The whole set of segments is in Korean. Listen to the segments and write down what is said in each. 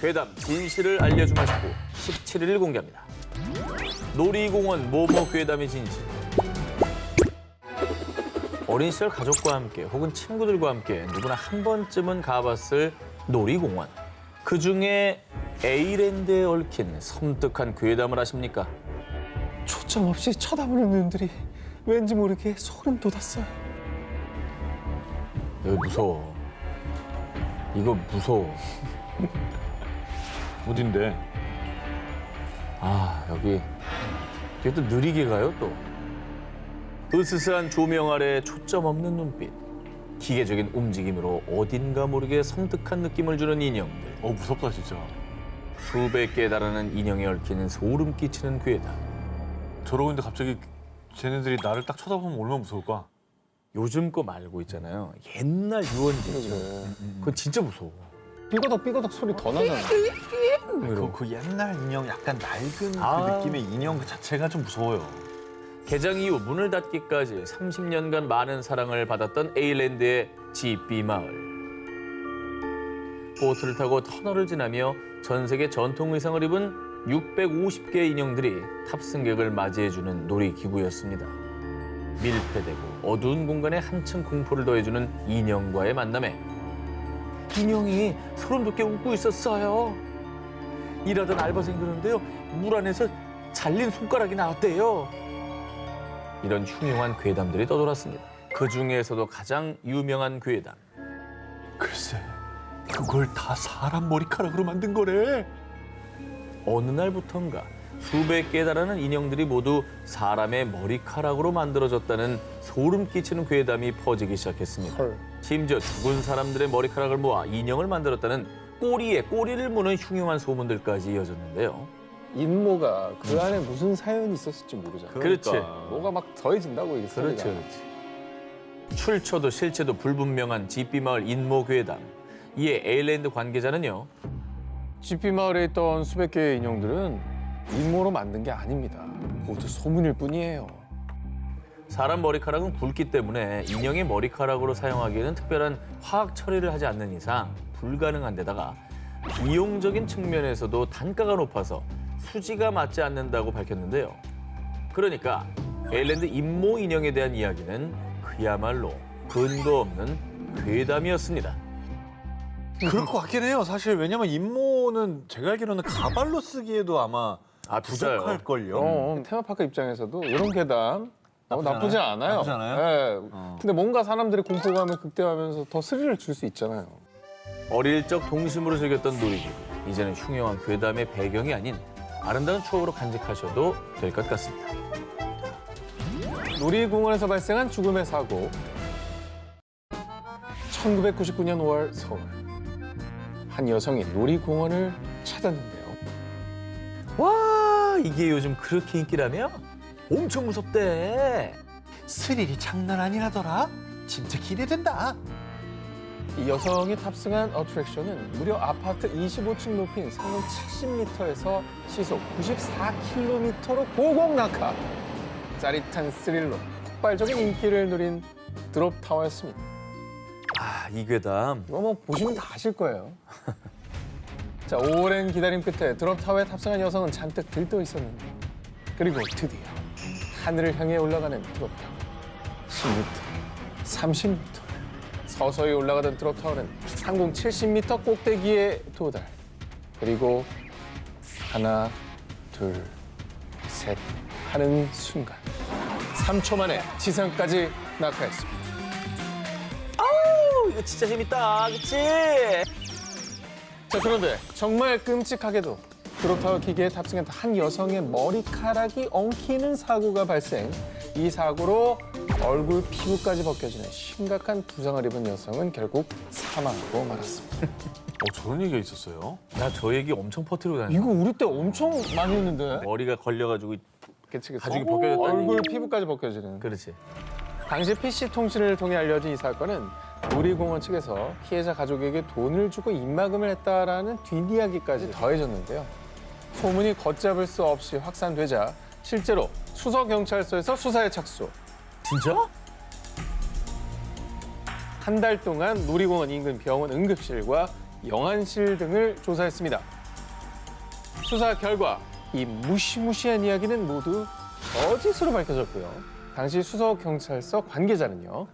괴담 진실을 알려주마시고 17일 공개합니다. 놀이공원 모모 괴담의 진실. 어린 시절 가족과 함께 혹은 친구들과 함께 누구나 한 번쯤은 가봤을 놀이공원. 그중에 A랜드에 얽힌 섬뜩한 괴담을 아십니까? 초점 없이 쳐다보는 눈들이 왠지 모르게 소름 돋았어요. 여기 무서워. 이거 무서워. 어딘데? 아, 여기 또 느리게 가요, 또. 으스스한 조명 아래 초점 없는 눈빛. 기계적인 움직임으로 어딘가 모르게 섬뜩한 느낌을 주는 인형들. 무섭다 진짜. 수백 개에 달하는 인형에 얽히는 소름 끼치는 괴담. 저러고 있는데 갑자기 쟤네들이 나를 딱 쳐다보면 얼마나 무서울까? 요즘 거 말고 있잖아요. 옛날 유언지. 그거 진짜 무서워. 삐거덕 소리 더 나잖아. 그 옛날 인형 약간 낡은 아. 그 느낌의 인형 그 자체가 좀 무서워요. 개장 이후 문을 닫기까지 30년간 많은 사랑을 받았던 A랜드의 지삐 마을. 보트를 타고 터널을 지나며 전 세계 전통 의상을 입은 650개의 인형들이 탑승객을 맞이해주는 놀이기구였습니다. 밀폐되고 어두운 공간에 한층 공포를 더해주는 인형과의 만남에 인형이 소름 돋게 웃고 있었어요. 일하던 알바생들인데요. 물 안에서 잘린 손가락이 나왔대요. 이런 흉흉한 괴담들이 떠돌았습니다. 그 중에서도 가장 유명한 괴담. 글쎄, 그걸 다 사람 머리카락으로 만든 거래. 어느 날부턴가 수백 개에 달하는 인형들이 모두 사람의 머리카락으로 만들어졌다는 소름 끼치는 괴담이 퍼지기 시작했습니다. 헐. 심지어 죽은 사람들의 머리카락을 모아 인형을 만들었다는 꼬리에 꼬리를 무는 흉흉한 소문들까지 이어졌는데요. 인모가 그 안에 무슨 사연이 있었을지 모르잖아. 그렇지. 뭐가 막 더해진다고 이게 소리가. 그렇지, 그렇지. 출처도 실체도 불분명한 지삐마을 인모 괴담. 이에 A랜드 관계자는요. GP 마을에 있던 수백 개의 인형들은 인모로 만든 게 아닙니다. 모두 소문일 뿐이에요. 사람 머리카락은 굵기 때문에 인형의 머리카락으로 사용하기에는 특별한 화학 처리를 하지 않는 이상 불가능한 데다가 비용적인 측면에서도 단가가 높아서 수지가 맞지 않는다고 밝혔는데요. 그러니까 A랜드 인모 인형에 대한 이야기는 그야말로 근거 없는 괴담이었습니다. 그럴 것 같긴 해요. 사실 왜냐면 임모는 제가 알기로는 가발로 쓰기에도 아마 비싸요. 부족할걸요. 테마파크 입장에서도 이런 괴담 나쁘지 않아요. 나쁘지 않아요? 네. 근데 뭔가 사람들의 공포감을 극대화하면서 더 스릴을 줄 수 있잖아요. 어릴 적 동심으로 즐겼던 놀이기구. 이제는 흉흉한 괴담의 배경이 아닌 아름다운 추억으로 간직하셔도 될 것 같습니다. 놀이공원에서 발생한 죽음의 사고. 1999년 5월 서울. 한 여성이 놀이공원을 찾았는데요. 와, 이게 요즘 그렇게 인기라며? 엄청 무섭대. 스릴이 장난 아니라더라. 진짜 기대된다. 이 여성이 탑승한 어트랙션은 무려 아파트 25층 높이인 상공 70m에서 시속 94km로 고공 낙하. 짜릿한 스릴로 폭발적인 인기를 누린 드롭타워였습니다. 아, 이 괴담. 이거 뭐 보시면 다 아실 거예요. 자, 오랜 기다림 끝에 드롭타워에 탑승한 여성은 잔뜩 들떠 있었는데 그리고 드디어 하늘을 향해 올라가는 드롭타워. 10m, 30m. 서서히 올라가던 드롭타워는 상공 70m 꼭대기에 도달. 그리고 하나, 둘, 셋 하는 순간 3초 만에 지상까지 낙하했습니다. 아우, 이거 진짜 재밌다. 그치? 자, 그런데 정말 끔찍하게도 드롭타워 기계에 탑승했던 한 여성의 머리카락이 엉키는 사고가 발생. 이 사고로 얼굴 피부까지 벗겨지는 심각한 부상을 입은 여성은 결국 사망하고 말았습니다. 저런 얘기가 있었어요? 나 저 얘기 엄청 퍼뜨리고 다녔어. 이거 우리 때 엄청 많이 했는데. 머리가 걸려가지고. 그치. 가죽이 벗겨졌다는 얼굴 얘기. 피부까지 벗겨지는. 그렇지. 당시 PC통신을 통해 알려진 이 사건은 놀이공원 측에서 피해자 가족에게 돈을 주고 입막음을 했다라는 뒷이야기까지 더해졌는데요. 소문이 걷잡을 수 없이 확산되자 실제로 수서경찰서에서 수사에 착수. 진짜? 한 달 동안 놀이공원 인근 병원 응급실과 영안실 등을 조사했습니다. 수사 결과 이 무시무시한 이야기는 모두 거짓으로 밝혀졌고요. 당시 수서경찰서 관계자는요.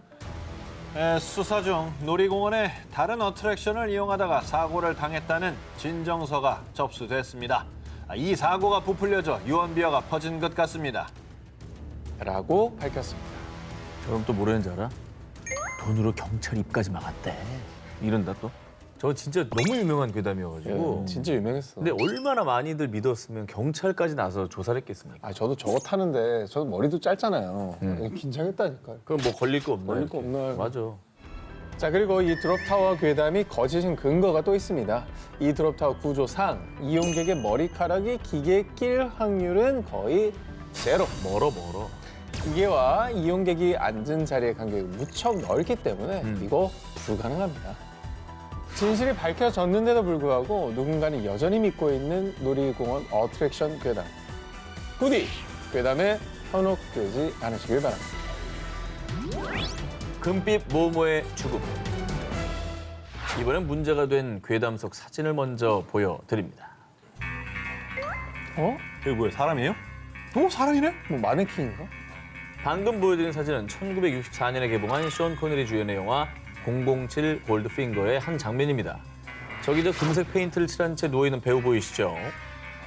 수사 중 놀이공원의 다른 어트랙션을 이용하다가 사고를 당했다는 진정서가 접수됐습니다. 이 사고가 부풀려져 유언비어가 퍼진 것 같습니다. 라고 밝혔습니다. 저럼 또 뭐라는지 알아? 돈으로 경찰 입까지 막았대. 이런다 또. 저 진짜 너무 유명한 괴담이어가지고. 진짜 유명했어. 근데 얼마나 많이들 믿었으면 경찰까지 나서 조사를 했겠습니까? 아, 저도 저거 타는데 저도 머리도 짧잖아요. 긴장했다니까요. 그럼 뭐 걸릴 거 없나요? 걸릴 거 없나요? 맞아. 자, 그리고 이 드롭타워 괴담이 거짓인 근거가 또 있습니다. 이 드롭타워 구조상 이용객의 머리카락이 기계에 낄 확률은 거의 제로. 멀어. 기계와 이용객이 앉은 자리의 간격이 무척 넓기 때문에 이거 불가능합니다. 진실이 밝혀졌는데도 불구하고 누군가는 여전히 믿고 있는 놀이공원 어트랙션 괴담. 부디 괴담에 현혹되지 않으시길 바랍니다. 금빛 모모의 죽음. 이번엔 문제가 된 괴담 속 사진을 먼저 보여드립니다. 어? 이거 뭐야, 사람이에요? 사람이네? 뭐 마네킹인가? 방금 보여드린 사진은 1964년에 개봉한 션 코네리 주연의 영화 007 골드핑거의 한 장면입니다. 저기 저 금색 페인트를 칠한 채 누워있는 배우 보이시죠?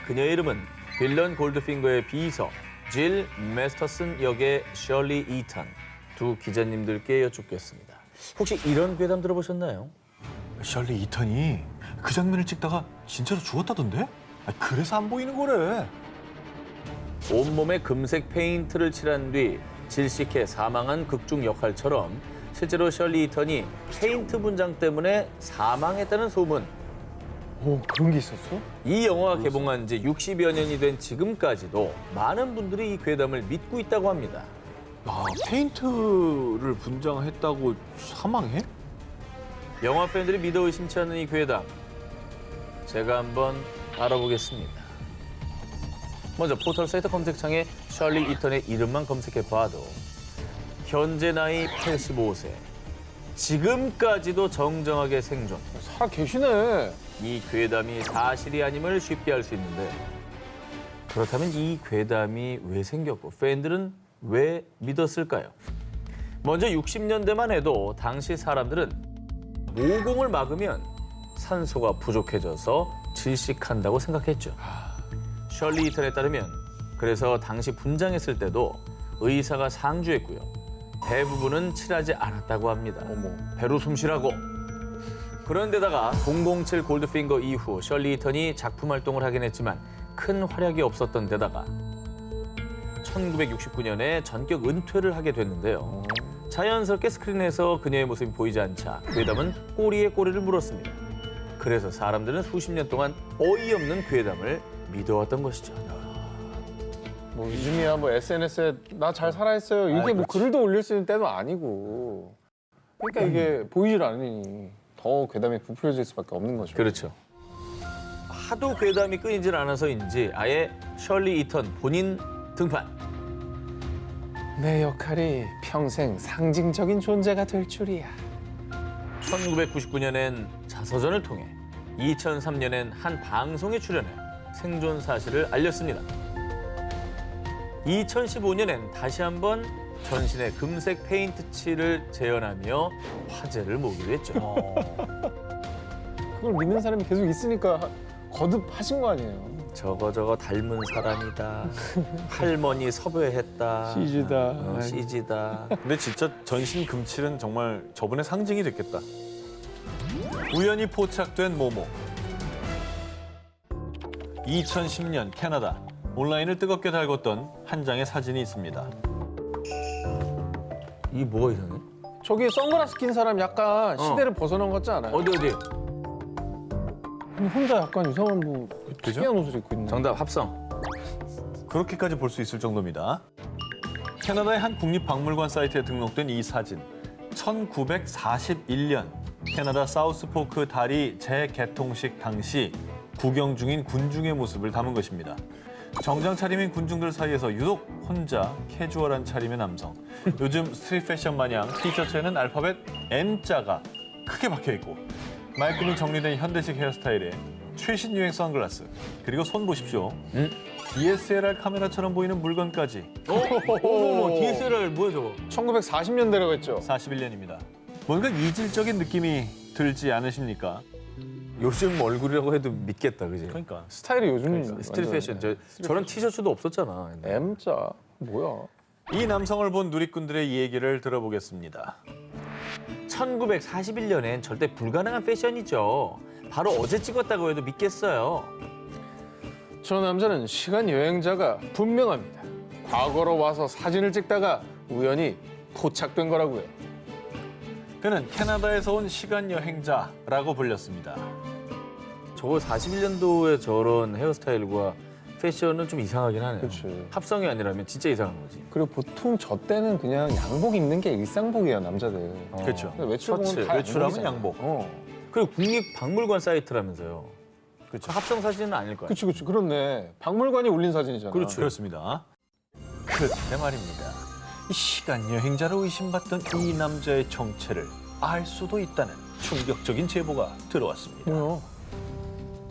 그녀의 이름은 빌런 골드핑거의 비서 질 메스터슨 역의 셜리 이턴. 두 기자님들께 여쭙겠습니다. 혹시 이런 괴담 들어보셨나요? 셜리 이턴이 그 장면을 찍다가 진짜로 죽었다던데? 그래서 안 보이는 거래. 온몸에 금색 페인트를 칠한 뒤 질식해 사망한 극중 역할처럼 실제로 셜리 이턴이 페인트 분장 때문에 사망했다는 소문. 오, 그런 게 있었어? 이 영화가 개봉한 지 60여 년이 된 지금까지도 많은 분들이 이 괴담을 믿고 있다고 합니다. 페인트를 분장했다고 사망해? 영화 팬들이 믿어 의심치 않는 이 괴담. 제가 한번 알아보겠습니다. 먼저 포털 사이트 검색창에 셜리 이턴의 이름만 검색해봐도 현재 나이 85세. 지금까지도 정정하게 생존. 살아 계시네. 이 괴담이 사실이 아님을 쉽게 알 수 있는데 그렇다면 이 괴담이 왜 생겼고 팬들은 왜 믿었을까요? 먼저 60년대만 해도 당시 사람들은 모공을 막으면 산소가 부족해져서 질식한다고 생각했죠. 셜리 이턴에 따르면 그래서 당시 분장했을 때도 의사가 상주했고요. 대부분은 칠하지 않았다고 합니다. 배로 숨쉬라고. 그런데다가 007 골드핑거 이후 셜리 이턴이 작품 활동을 하긴 했지만 큰 활약이 없었던 데다가 1969년에 전격 은퇴를 하게 됐는데요. 자연스럽게 스크린에서 그녀의 모습이 보이지 않자 괴담은 꼬리에 꼬리를 물었습니다. 그래서 사람들은 수십 년 동안 어이없는 괴담을 믿어왔던 것이죠. 뭐 요즘이야 뭐 SNS에 나 잘 살아있어요. 이게 뭐 글도 올릴 수 있는 때도 아니고. 그러니까 이게 보이질 않으니 더 괴담이 부풀려질 수밖에 없는 거죠. 그렇죠. 하도 괴담이 끊이질 않아서인지 아예 셜리 이턴 본인 등판. 내 역할이 평생 상징적인 존재가 될 줄이야. 1999년엔 자서전을 통해 2003년엔 한 방송에 출연해 생존 사실을 알렸습니다. 2015년엔 다시 한번 전신에 금색 페인트 칠을 재현하며 화제를 모으기도 했죠. 그걸 믿는 사람이 계속 있으니까 거듭하신 거 아니에요. 저거 닮은 사람이다. 할머니 섭외했다. CG다. CG다. 근데 진짜 전신 금칠은 정말 저분의 상징이 됐겠다. 우연히 포착된 모모. 2010년 캐나다. 온라인을 뜨겁게 달궜던 한 장의 사진이 있습니다. 이게 뭐가 이상해? 저기 선글라스 낀 사람 약간 시대를 벗어난 것 같지 않아요? 어디? 근데 혼자 약간 이상한 뭐 특이한 옷을 입고 있는. 정답 합성. 그렇게까지 볼 수 있을 정도입니다. 캐나다의 한 국립박물관 사이트에 등록된 이 사진. 1941년 캐나다 사우스포크 다리 재개통식 당시 구경 중인 군중의 모습을 담은 것입니다. 정장 차림인 군중들 사이에서 유독 혼자 캐주얼한 차림의 남성. 요즘 스트릿 패션 마냥 티셔츠에는 알파벳 M자가 크게 박혀있고 말끔히 정리된 현대식 헤어스타일에 최신 유행 선글라스, 그리고 손 보십시오. DSLR 카메라처럼 보이는 물건까지 어머, DSLR 뭐야 저거? 1940년대라고 했죠. 41년입니다. 뭔가 이질적인 느낌이 들지 않으십니까? 요즘 얼굴이라고 해도 믿겠다, 그지? 그러니까. 스타일이 요즘 스트릿 패션. 저런 티셔츠도 없었잖아. M자 뭐야? 이 남성을 본 누리꾼들의 얘기를 들어보겠습니다. 1941년엔 절대 불가능한 패션이죠. 바로 어제 찍었다고 해도 믿겠어요. 저 남자는 시간 여행자가 분명합니다. 과거로 와서 사진을 찍다가 우연히 포착된 거라고요. 그는 캐나다에서 온 시간 여행자라고 불렸습니다. 저거 41년도에 저런 헤어스타일과 패션은 좀 이상하긴 하네요. 그치. 합성이 아니라면 진짜 이상한 거지. 그리고 보통 저 때는 그냥 양복 입는 게 일상복이에요, 남자들. 그렇죠. 근데 외출복은 셔츠, 다 외출하면 양복이잖아. 양복. 그리고 국립박물관 사이트라면서요. 그렇죠. 합성 사진은 아닐 거야. 그치, 그렇네. 박물관이 올린 사진이잖아. 그렇죠. 그렇습니다. 그때 말입니다. 이 시간 여행자로 의심받던 이 남자의 정체를 알 수도 있다는 충격적인 제보가 들어왔습니다. 뭐야?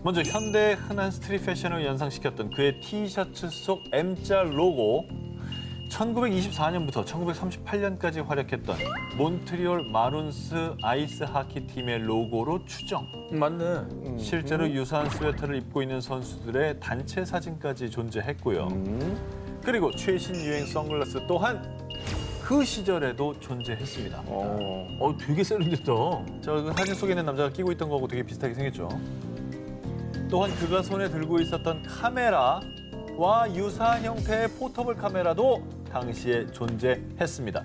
먼저 현대의 흔한 스트릿 패션을 연상시켰던 그의 티셔츠 속 M자 로고, 1924년부터 1938년까지 활약했던 몬트리올 마룬스 아이스 하키 팀의 로고로 추정. 맞네. 실제로 유사한 스웨터를 입고 있는 선수들의 단체 사진까지 존재했고요. 그리고 최신 유행 선글라스 또한 그 시절에도 존재했습니다. 되게 세련됐다. 저 사진 속에 있는 남자가 끼고 있던 거하고 되게 비슷하게 생겼죠. 또한 그가 손에 들고 있었던 카메라와 유사한 형태의 포터블 카메라도 당시에 존재했습니다.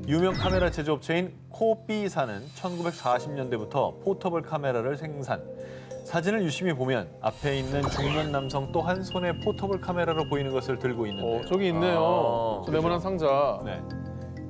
유명 카메라 제조업체인 코비사는 1940년대부터 포터블 카메라를 생산. 사진을 유심히 보면 앞에 있는 중년 남성 또한 손에 포터블 카메라로 보이는 것을 들고 있는데요. 저기 있네요. 저 네모난 상자. 네.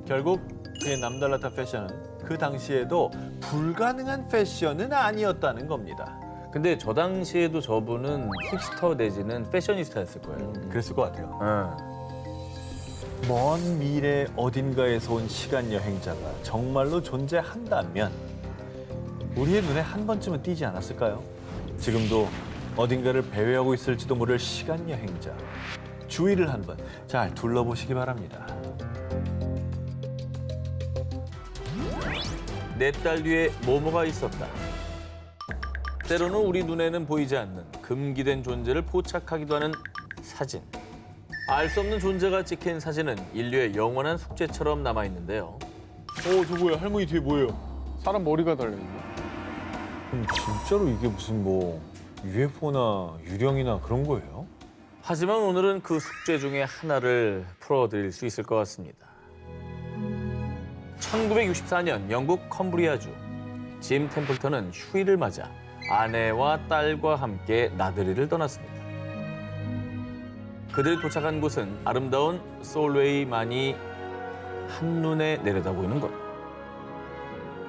결국 그의 남달랐던 패션은 그 당시에도 불가능한 패션은 아니었다는 겁니다. 근데 저 당시에도 저분은 힙스터 내지는 패셔니스타였을 거예요. 그랬을 것 같아요. 네. 먼 미래 어딘가에서 온 시간 여행자가 정말로 존재한다면 우리의 눈에 한 번쯤은 띄지 않았을까요? 지금도 어딘가를 배회하고 있을지도 모를 시간 여행자. 주위를 한번 잘 둘러보시기 바랍니다. 4달 뒤에 뭐뭐가 있었다. 때로는 우리 눈에는 보이지 않는 금기된 존재를 포착하기도 하는 사진. 알 수 없는 존재가 찍힌 사진은 인류의 영원한 숙제처럼 남아있는데요. 저 뭐야? 할머니 뒤에 뭐예요? 사람 머리가 달려있네. 진짜로 이게 무슨 뭐 UFO나 유령이나 그런 거예요? 하지만 오늘은 그 숙제 중에 하나를 풀어드릴 수 있을 것 같습니다. 1964년 영국 컴브리아주 짐 템플턴은 휴일을 맞아 아내와 딸과 함께 나들이를 떠났습니다. 그들이 도착한 곳은 아름다운 솔웨이만이 한눈에 내려다보이는 곳.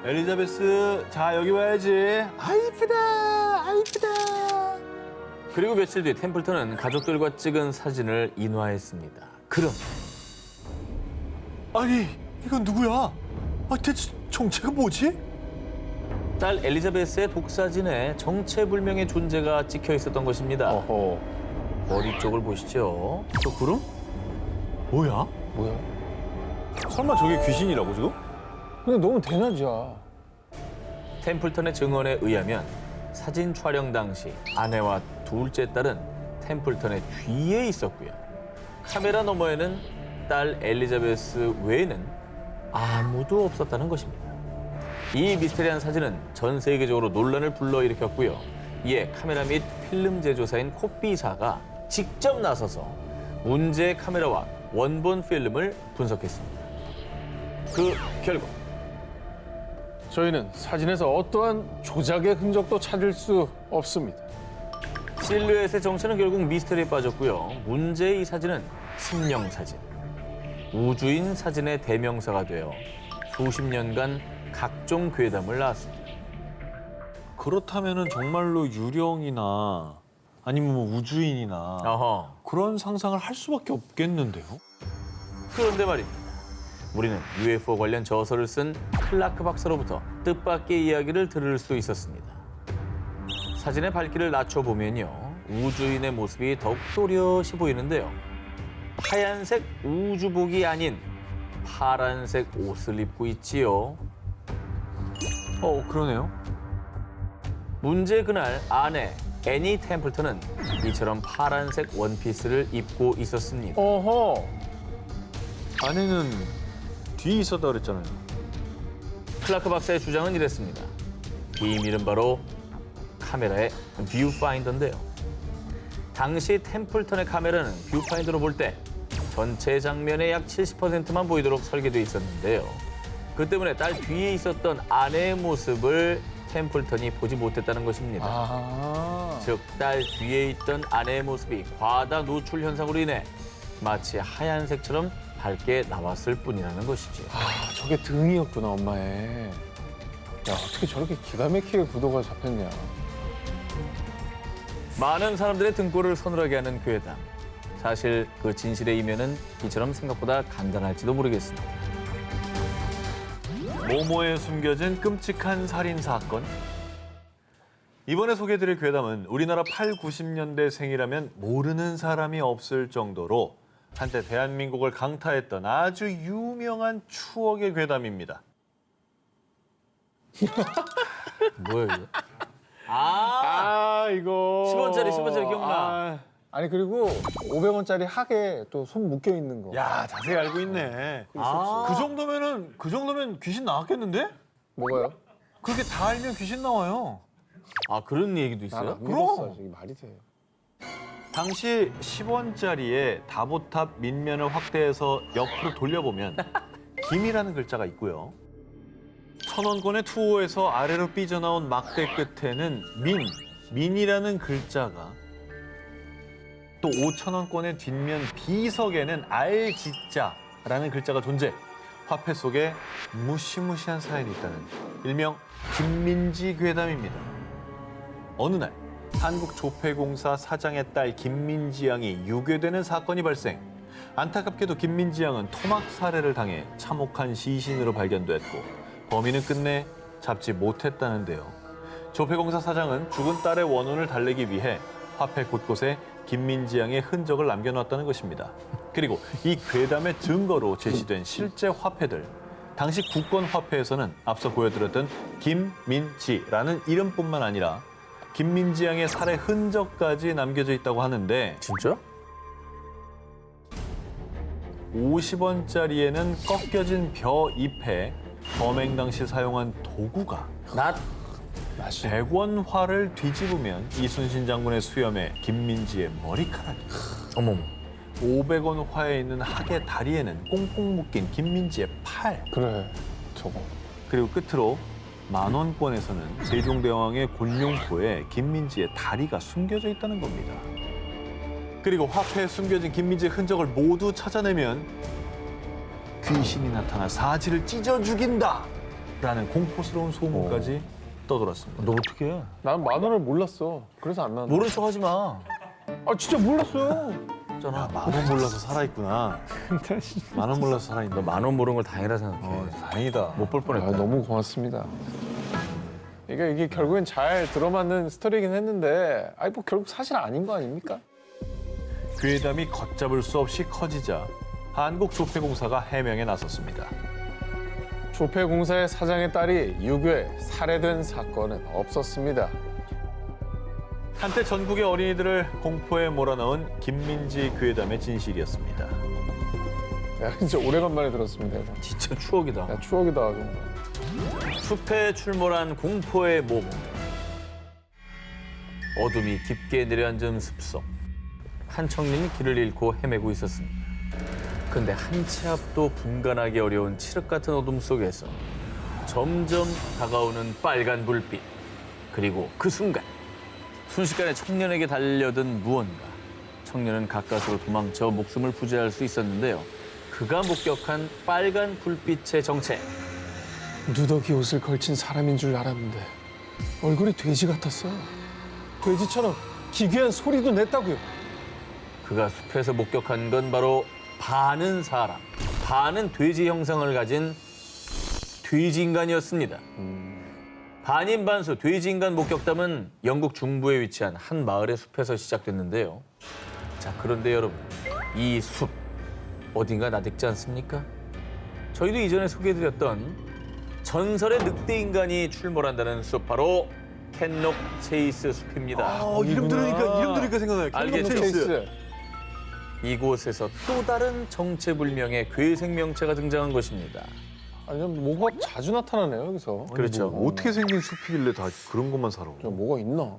엘리자베스, 자 여기 와야지. 아 이쁘다, 아 이쁘다. 그리고 며칠 뒤 템플턴은 가족들과 찍은 사진을 인화했습니다. 그럼 아니 이건 누구야? 아 대체 정체가 뭐지? 딸 엘리자베스의 독사진에 정체불명의 존재가 찍혀 있었던 것입니다. 어허. 머리 쪽을 보시죠. 저 구름? 뭐야? 뭐야? 설마 저게 귀신이라고 지금? 근데 너무 대낮이야. 템플턴의 증언에 의하면 사진 촬영 당시 아내와 둘째 딸은 템플턴의 뒤에 있었고요. 카메라 너머에는 딸 엘리자베스 외에는 아무도 없었다는 것입니다. 이 미스테리한 사진은 전 세계적으로 논란을 불러일으켰고요. 이에 카메라 및 필름 제조사인 코비사가 직접 나서서 문제의 카메라와 원본 필름을 분석했습니다. 그 결과 저희는 사진에서 어떠한 조작의 흔적도 찾을 수 없습니다. 실루엣의 정체는 결국 미스터리에 빠졌고요. 문제의 이 사진은 신명사진, 우주인 사진의 대명사가 되어 수십 년간 각종 괴담을 낳았습니다. 그렇다면은 정말로 유령이나 아니면 뭐 우주인이나 어허. 그런 상상을 할 수밖에 없겠는데요? 그런데 말입니다. 우리는 UFO 관련 저서를 쓴 클라크 박사로부터 뜻밖의 이야기를 들을 수 있었습니다. 사진의 밝기를 낮춰보면요. 우주인의 모습이 더욱 또렷이 보이는데요. 하얀색 우주복이 아닌 파란색 옷을 입고 있지요. 그러네요. 문제 그날 아내 애니 템플턴은 이처럼 파란색 원피스를 입고 있었습니다. 어허. 아내는 뒤에 있었다 그랬잖아요. 클라크 박사의 주장은 이랬습니다. 비밀은 바로 카메라의 뷰파인더인데요. 당시 템플턴의 카메라는 뷰파인더로 볼 때 전체 장면의 약 70%만 보이도록 설계돼 있었는데요. 그 때문에 딸 뒤에 있었던 아내의 모습을 템플턴이 보지 못했다는 것입니다. 아. 즉, 딸 뒤에 있던 아내의 모습이 과다 노출 현상으로 인해 마치 하얀색처럼 밝게 나왔을 뿐이라는 것이죠. 아, 저게 등이었구나, 엄마의. 야, 어떻게 저렇게 기가 막히게 구도가 잡혔냐. 많은 사람들의 등골을 서늘하게 하는 괴담. 사실 그 진실의 이면은 이처럼 생각보다 간단할지도 모르겠습니다. 모모에 숨겨진 끔찍한 살인 사건. 이번에 소개해드릴 괴담은 우리나라 8, 90년대생이라면 모르는 사람이 없을 정도로 한때 대한민국을 강타했던 아주 유명한 추억의 괴담입니다. 뭐야 이거? 아, 이거. 10원짜리 기억나. 아니, 그리고 500원짜리 하게 또 손 묶여 있는 거. 야, 자세히 알고 있네. 아. 그 정도면 귀신 나왔겠는데? 뭐가요? 그렇게 다 알면 귀신 나와요. 아 그런 얘기도 나는 있어요? 안 믿었어. 이게 말이 돼. 당시 10원짜리에 다보탑 밑면을 확대해서 옆으로 돌려보면 김이라는 글자가 있고요. 1000원권의 투호에서 아래로 삐져나온 막대 끝에는 민이라는 글자가, 또 5000원권의 뒷면 비석에는 알지자라는 글자가 존재, 화폐 속에 무시무시한 사연이 있다는 일명 김민지 괴담입니다. 어느 날 한국조폐공사 사장의 딸 김민지 양이 유괴되는 사건이 발생. 안타깝게도 김민지 양은 토막 살해를 당해 참혹한 시신으로 발견됐고 범인은 끝내 잡지 못했다는데요. 조폐공사 사장은 죽은 딸의 원혼을 달래기 위해 화폐 곳곳에 김민지 양의 흔적을 남겨놨다는 것입니다. 그리고 이 괴담의 증거로 제시된 실제 화폐들. 당시 국권 화폐에서는 앞서 보여드렸던 김민지라는 이름뿐만 아니라 김민지 양의 살해 흔적까지 남겨져 있다고 하는데, 진짜? 50원짜리에는 꺾여진 벼 잎에 범행 당시 사용한 도구가, 낫? 100원화를 뒤집으면 이순신 장군의 수염에 김민지의 머리카락이, 어머머. 500원화에 있는 학의 다리에는 꽁꽁 묶인 김민지의 팔, 그래, 저거. 그리고 끝으로 10,000원권에서는 세종대왕의 곤룡포에 김민지의 다리가 숨겨져 있다는 겁니다. 그리고 화폐에 숨겨진 김민지의 흔적을 모두 찾아내면 귀신이 나타나 사지를 찢어 죽인다! 라는 공포스러운 소문까지 떠돌았습니다. 너 어떻게 해? 난 10,000원을 몰랐어. 그래서 안 나왔는데. 모른 척 하지 마. 아, 진짜 몰랐어요. 있잖아. 10,000원 몰라서 살아있구나. 10,000원 몰라서 살아있나? 너 10,000원 모르는 걸 다행이라 생각해. 다행이다. 못 볼 아, 뻔했다. 너무 고맙습니다. 이게 결국엔 잘 들어맞는 스토리긴 했는데, 아니, 뭐 결국 사실 아닌 거 아닙니까? 괴담이 걷잡을 수 없이 커지자 한국조폐공사가 해명에 나섰습니다. 조폐공사의 사장의 딸이 유괴, 살해된 사건은 없었습니다. 한때 전국의 어린이들을 공포에 몰아넣은 김민지 괴담의 진실이었습니다. 야, 진짜 오래간만에 들었습니다. 이거. 진짜 추억이다. 야, 추억이다. 정말. 숲에 출몰한 공포의 모모. 어둠이 깊게 내려앉은 숲속. 한 청년이 길을 잃고 헤매고 있었습니다. 그런데 한 치 앞도 분간하기 어려운 칠흑 같은 어둠 속에서 점점 다가오는 빨간 불빛. 그리고 그 순간 순식간에 청년에게 달려든 무언가. 청년은 가까스로 도망쳐 목숨을 부지할 수 있었는데요. 그가 목격한 빨간 불빛의 정체. 누더기 옷을 걸친 사람인 줄 알았는데 얼굴이 돼지 같았어. 돼지처럼 기괴한 소리도 냈다고요. 그가 숲에서 목격한 건 바로 반은 사람, 반은 돼지 형상을 가진 돼지 인간이었습니다. 반인반수 돼지인간 목격담은 영국 중부에 위치한 한 마을의 숲에서 시작됐는데요. 자, 그런데 여러분, 이 숲 어딘가 나댔지 않습니까? 저희도 이전에 소개해드렸던 전설의 늑대인간이 출몰한다는 숲, 바로 캔록 체이스 숲입니다. 이름 들으니까 생각나요. 알겠죠? 체이스. 이곳에서 또 다른 정체불명의 괴생명체가 등장한 것입니다. 아니, 뭐가 자주 나타나네요, 여기서. 그렇죠. 어떻게 생긴 숲이길래 다 그런 것만 살아? 뭐가 있나?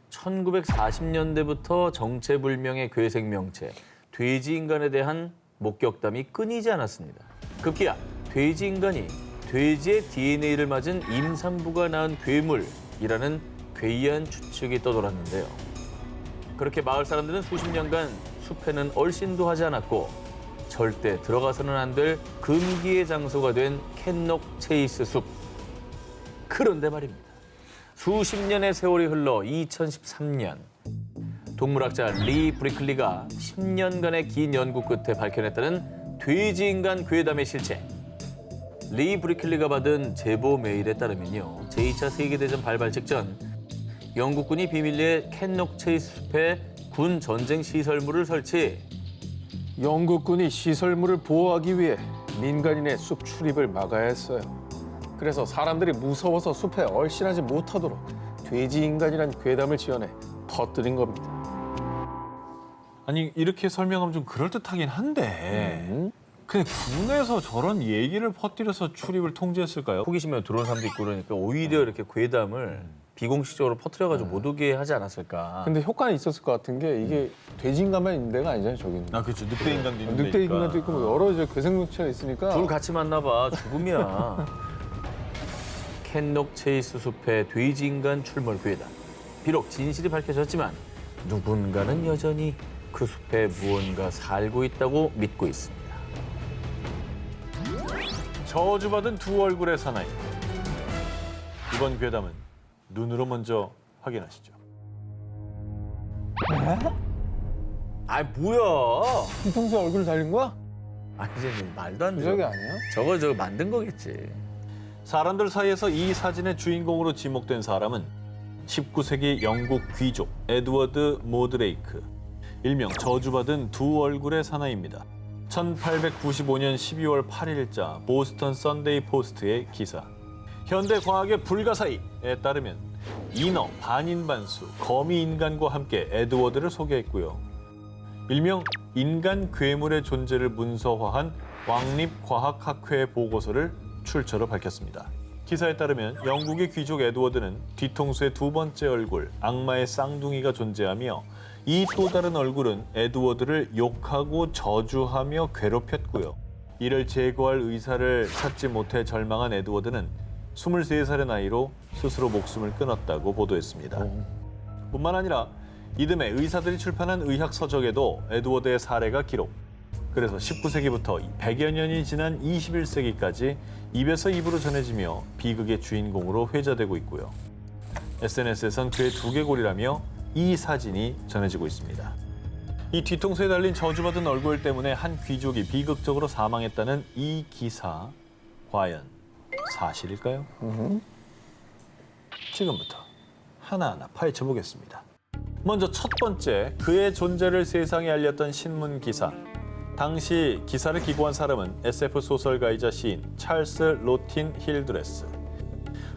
1940년대부터 정체불명의 괴생명체, 돼지인간에 대한 목격담이 끊이지 않았습니다. 급기야 돼지인간이 돼지의 DNA를 맞은 임산부가 낳은 괴물이라는 괴이한 추측이 떠돌았는데요. 그렇게 마을 사람들은 수십 년간 숲에는 얼씬도 하지 않았고 절대 들어가서는 안 될 금기의 장소가 된 캔록 체이스 숲. 그런데 말입니다. 수십 년의 세월이 흘러 2013년 동물학자 리 브리클리가 10년간의 긴 연구 끝에 밝혀냈다는 돼지인간 괴담의 실체. 리 브리클리가 받은 제보 메일에 따르면요. 제2차 세계대전 발발 직전 영국군이 비밀리에 캔록 체이스 숲에 군 전쟁 시설물을 설치. 영국군이 시설물을 보호하기 위해 민간인의 숲 출입을 막아야 했어요. 그래서 사람들이 무서워서 숲에 얼씬하지 못하도록 돼지인간이란 괴담을 지어내 퍼뜨린 겁니다. 아니 이렇게 설명하면 좀 그럴듯하긴 한데 근데 군에서 저런 얘기를 퍼뜨려서 출입을 통제했을까요? 호기심에 들어온 사람도 있고 그러니까 오히려 이렇게 괴담을 비공식적으로 퍼뜨려가지고 못 오게 하지 않았을까. 근데 효과는 있었을 것 같은 게 이게 돼지인간만 있는 데가 아니잖아요, 저기는. 아 그렇죠. 늑대인간도 있는 늑대인간도 있고 뭐 여러 이제 괴생명체가 있으니까. 둘 같이 만나봐. 죽음이야. 캔록 체이스 숲의 돼지인간 출몰 괴담. 비록 진실이 밝혀졌지만 누군가는 여전히 그 숲에 무언가 살고 있다고 믿고 있습니다. 저주받은 두 얼굴의 사나이. 이번 괴담은 눈으로 먼저 확인하시죠. 아 뭐야? 뒤통수에 얼굴 달린 거야? 아니 이제 말도 안 돼. 저게 아니야? 저거 만든 거겠지. 사람들 사이에서 이 사진의 주인공으로 지목된 사람은 19세기 영국 귀족 에드워드 모드레이크, 일명 저주받은 두 얼굴의 사나이입니다. 1895년 12월 8일자 보스턴 선데이 포스트의 기사. 현대 과학의 불가사의에 따르면 인어, 반인반수, 거미인간과 함께 에드워드를 소개했고요. 일명 인간 괴물의 존재를 문서화한 왕립과학학회 보고서를 출처로 밝혔습니다. 기사에 따르면 영국의 귀족 에드워드는 뒤통수의 두 번째 얼굴, 악마의 쌍둥이가 존재하며 이 또 다른 얼굴은 에드워드를 욕하고 저주하며 괴롭혔고요. 이를 제거할 의사를 찾지 못해 절망한 에드워드는 23살의 나이로 스스로 목숨을 끊었다고 보도했습니다. 뿐만 아니라 이듬해 의사들이 출판한 의학 서적에도 에드워드의 사례가 기록. 그래서 19세기부터 100여 년이 지난 21세기까지 입에서 입으로 전해지며 비극의 주인공으로 회자되고 있고요. SNS에선 그의 두개골이라며 이 사진이 전해지고 있습니다. 이 뒤통수에 달린 저주받은 얼굴 때문에 한 귀족이 비극적으로 사망했다는 이 기사, 과연 사실일까요? 지금부터 하나하나 파헤쳐 보겠습니다. 먼저 첫 번째, 그의 존재를 세상에 알렸던 신문 기사. 당시 기사를 기고한 사람은 SF 소설가이자 시인 찰스 로틴 힐드레스.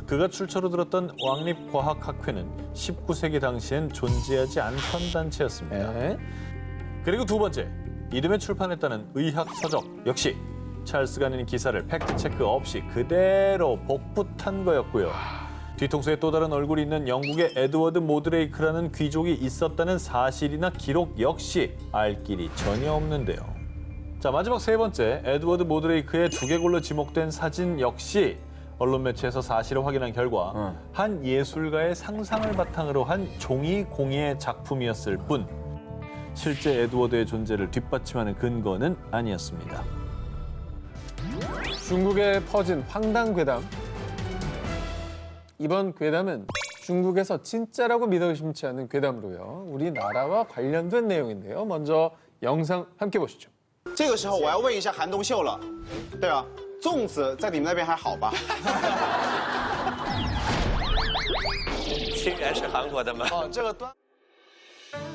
그가 출처로 들었던 왕립과학학회는 19세기 당시엔 존재하지 않던 단체였습니다. 그리고 두 번째, 이듬해 출판했다는 의학 서적 역시 찰스가 낸 기사를 팩트체크 없이 그대로 복붙한 거였고요. 뒤통수에 또 다른 얼굴이 있는 영국의 에드워드 모드레이크라는 귀족이 있었다는 사실이나 기록 역시 알 길이 전혀 없는데요. 자, 마지막 세 번째, 에드워드 모드레이크의 두개골로 지목된 사진 역시 언론 매체에서 사실을 확인한 결과 한 예술가의 상상을 바탕으로 한 종이 공예 작품이었을 뿐 실제 에드워드의 존재를 뒷받침하는 근거는 아니었습니다. 중국에 퍼진 황당 괴담. 이번 괴담은 중국에서 진짜라고 믿어 의심치 않는 괴담으로요. 우리나라와 관련된 내용인데요. 먼저 영상 함께 보시죠. 这个时候我要问一下韩东秀了，对啊，粽子在你们那边还好吧？清源是韩国的吗？哦，这个端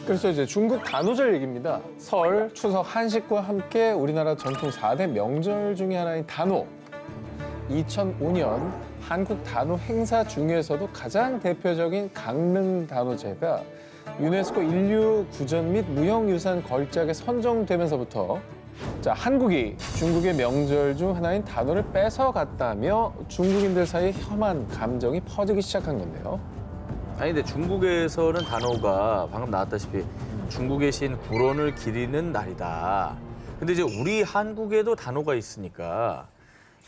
그래서 이제 중국 단오절 얘기입니다. 설, 추석, 한식과 함께 우리나라 전통 4대 명절 중에 하나인 단오. 2005년 한국 단오 행사 중에서도 가장 대표적인 강릉 단오제가 유네스코 인류 구전 및 무형유산 걸작에 선정되면서부터 한국이 중국의 명절 중 하나인 단오를 뺏어갔다며 중국인들 사이에 혐한 감정이 퍼지기 시작한 건데요. 아니 근데 중국에서는 단오가 방금 나왔다시피 중국의 신 구론을 기리는 날이다. 근데 이제 우리 한국에도 단오가 있으니까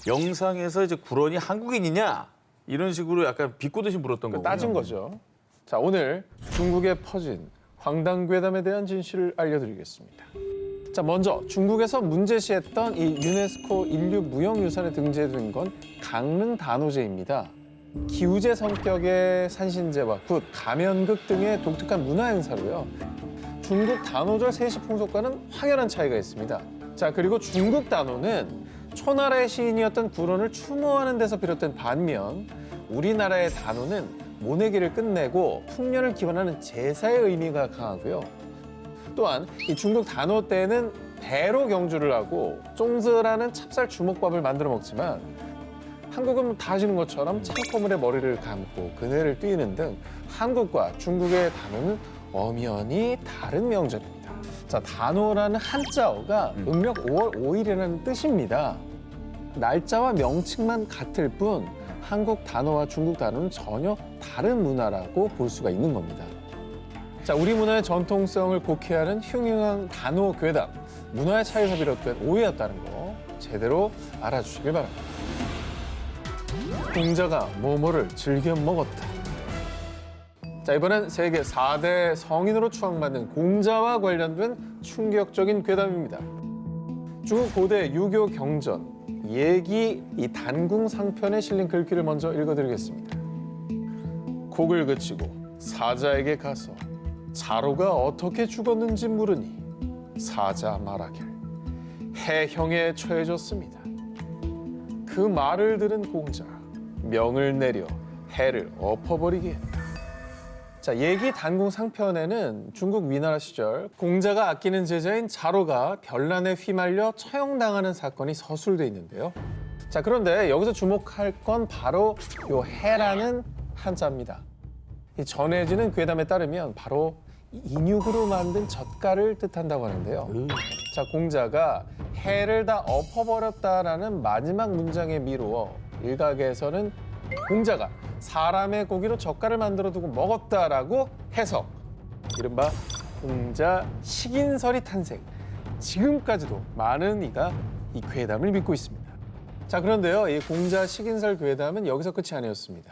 영상에서 이제 구론이 한국인이냐 이런 식으로 약간 비꼬듯이 물었던 거고 따진 거죠. 자, 오늘 중국에 퍼진 황당괴담에 대한 진실을 알려드리겠습니다. 자, 먼저 중국에서 문제시했던 이 유네스코 인류 무형유산에 등재된 건 강릉 단오제입니다. 기우제 성격의 산신제와 굿, 가면극 등의 독특한 문화 행사로요. 중국 단오절 세시 풍속과는 확연한 차이가 있습니다. 자, 그리고 중국 단오는 초나라의 시인이었던 구론을 추모하는 데서 비롯된 반면 우리나라의 단오는 모내기를 끝내고 풍년을 기원하는 제사의 의미가 강하고요. 또한 이 중국 단오 때는 배로 경주를 하고 쫑즈라는 찹쌀 주먹밥을 만들어 먹지만 한국은 다 아시는 것처럼 창포물에 머리를 감고 그네를 뛰는 등 한국과 중국의 단오는 엄연히 다른 명절입니다. 자, 단오라는 한자어가 음력 5월 5일이라는 뜻입니다. 날짜와 명칭만 같을 뿐 한국 단오와 중국 단오는 전혀 다른 문화라고 볼 수가 있는 겁니다. 자, 우리 문화의 전통성을 곡해하는 흉흉한 단오 괴담, 문화의 차이에서 비롯된 오해였다는 거 제대로 알아주시길 바랍니다. 공자가 뭐뭐를 즐겨 먹었다. 자, 이번엔 세계 4대 성인으로 추앙받는 공자와 관련된 충격적인 괴담입니다. 중국 고대 유교 경전 예기 이 단궁 상편에 실린 글귀를 먼저 읽어드리겠습니다. 곡을 그치고 사자에게 가서 자로가 어떻게 죽었는지 물으니 사자 말하길 해형에 처해졌습니다. 그 말을 들은 공자 명을 내려 해를 엎어버리게 했다. 자, 예기 단궁 상편에는 중국 위나라 시절 공자가 아끼는 제자인 자로가 별난에 휘말려 처형당하는 사건이 서술돼 있는데요. 자, 그런데 여기서 주목할 건 바로 요 해라는 한자입니다. 이 전해지는 괴담에 따르면 바로 인육으로 만든 젓갈을 뜻한다고 하는데요. 자, 공자가 해를 다 엎어버렸다라는 마지막 문장에 미루어 일각에서는 공자가 사람의 고기로 젓갈을 만들어 두고 먹었다라고 해석. 이른바 공자 식인설이 탄생. 지금까지도 많은 이가 이 괴담을 믿고 있습니다. 자, 그런데요, 이 공자 식인설 괴담은 여기서 끝이 아니었습니다.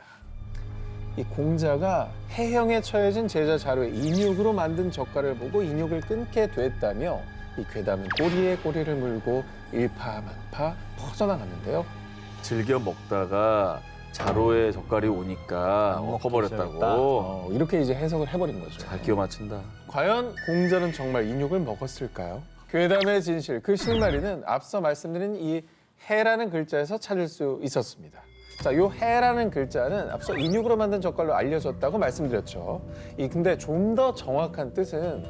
이 공자가 해형에 처해진 제자 자로의 인육으로 만든 젓갈을 보고 인육을 끊게 됐다며 이 괴담은 꼬리에 꼬리를 물고 일파만파 퍼져나갔는데요. 즐겨 먹다가 자로의 젓갈이 오니까 엎어버렸다고. 이렇게 이제 해석을 해버린 거죠. 잘 끼워 맞춘다. 과연 공자는 정말 인육을 먹었을까요? 괴담의 진실, 그 실마리는 앞서 말씀드린 이 해라는 글자에서 찾을 수 있었습니다. 자, 요 해라는 글자는 앞서 인육으로 만든 젓갈로 알려졌다고 말씀드렸죠. 근데 좀 더 정확한 뜻은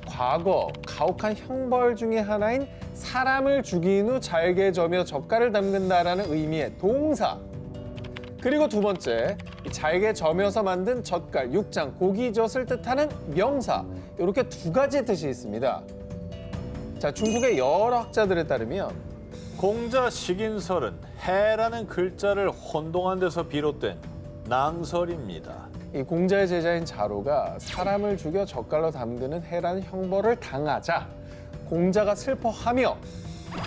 과거 가혹한 형벌 중에 하나인 사람을 죽인 후 잘게 저며 젓갈을 담근다라는 의미의 동사. 그리고 두 번째, 잘게 저며서 만든 젓갈, 육장, 고기젓을 뜻하는 명사. 이렇게 두 가지 뜻이 있습니다. 자, 중국의 여러 학자들에 따르면 공자 식인설은 해라는 글자를 혼동한 데서 비롯된 낭설입니다. 이 공자의 제자인 자로가 사람을 죽여 젓갈로 담그는 해라는 형벌을 당하자 공자가 슬퍼하며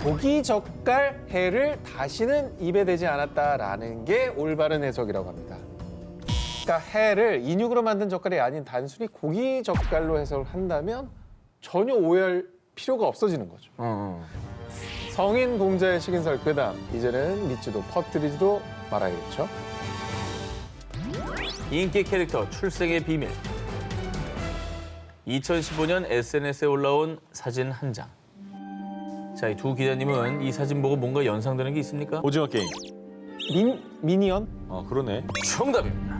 고기 젓갈 해를 다시는 입에 대지 않았다라는 게 올바른 해석이라고 합니다. 그러니까 해를 인육으로 만든 젓갈이 아닌 단순히 고기 젓갈로 해석을 한다면 전혀 오해할 필요가 없어지는 거죠. 성인 공자의 식인설 괴담, 이제는 믿지도 퍼뜨리지도 말아야겠죠. 인기 캐릭터 출생의 비밀. 2015년 SNS에 올라온 사진 한 장. 자, 이 두 기자님은 이 사진 보고 뭔가 연상되는 게 있습니까? 오징어 게임. 미니언? 그러네. 정답입니다.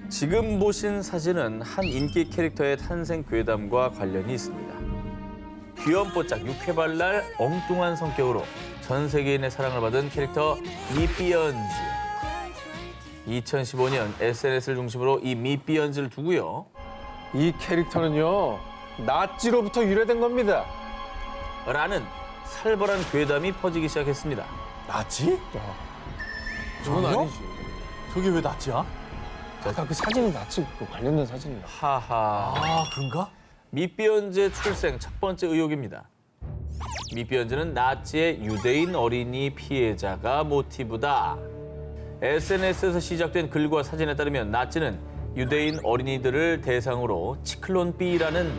지금 보신 사진은 한 인기 캐릭터의 탄생 괴담과 관련이 있습니다. 귀염뽀짝 육회발랄 엉뚱한 성격으로 전 세계인의 사랑을 받은 캐릭터 미삐언즈. 2015년 SNS를 중심으로 이 미삐언즈를 두고요. 이 캐릭터는요, 나치로부터 유래된 겁니다. 라는 살벌한 괴담이 퍼지기 시작했습니다. 나치? 저건 저기요? 아니지. 저게 왜 나치야? 아까 그 사진은 나치 관련된 사진이야. 하하. 아, 그런가? 미삐언즈의 출생 첫 번째 의혹입니다. 미삐언즈는 나치의 유대인 어린이 피해자가 모티브다. SNS에서 시작된 글과 사진에 따르면 나치는 유대인 어린이들을 대상으로 치클론 B라는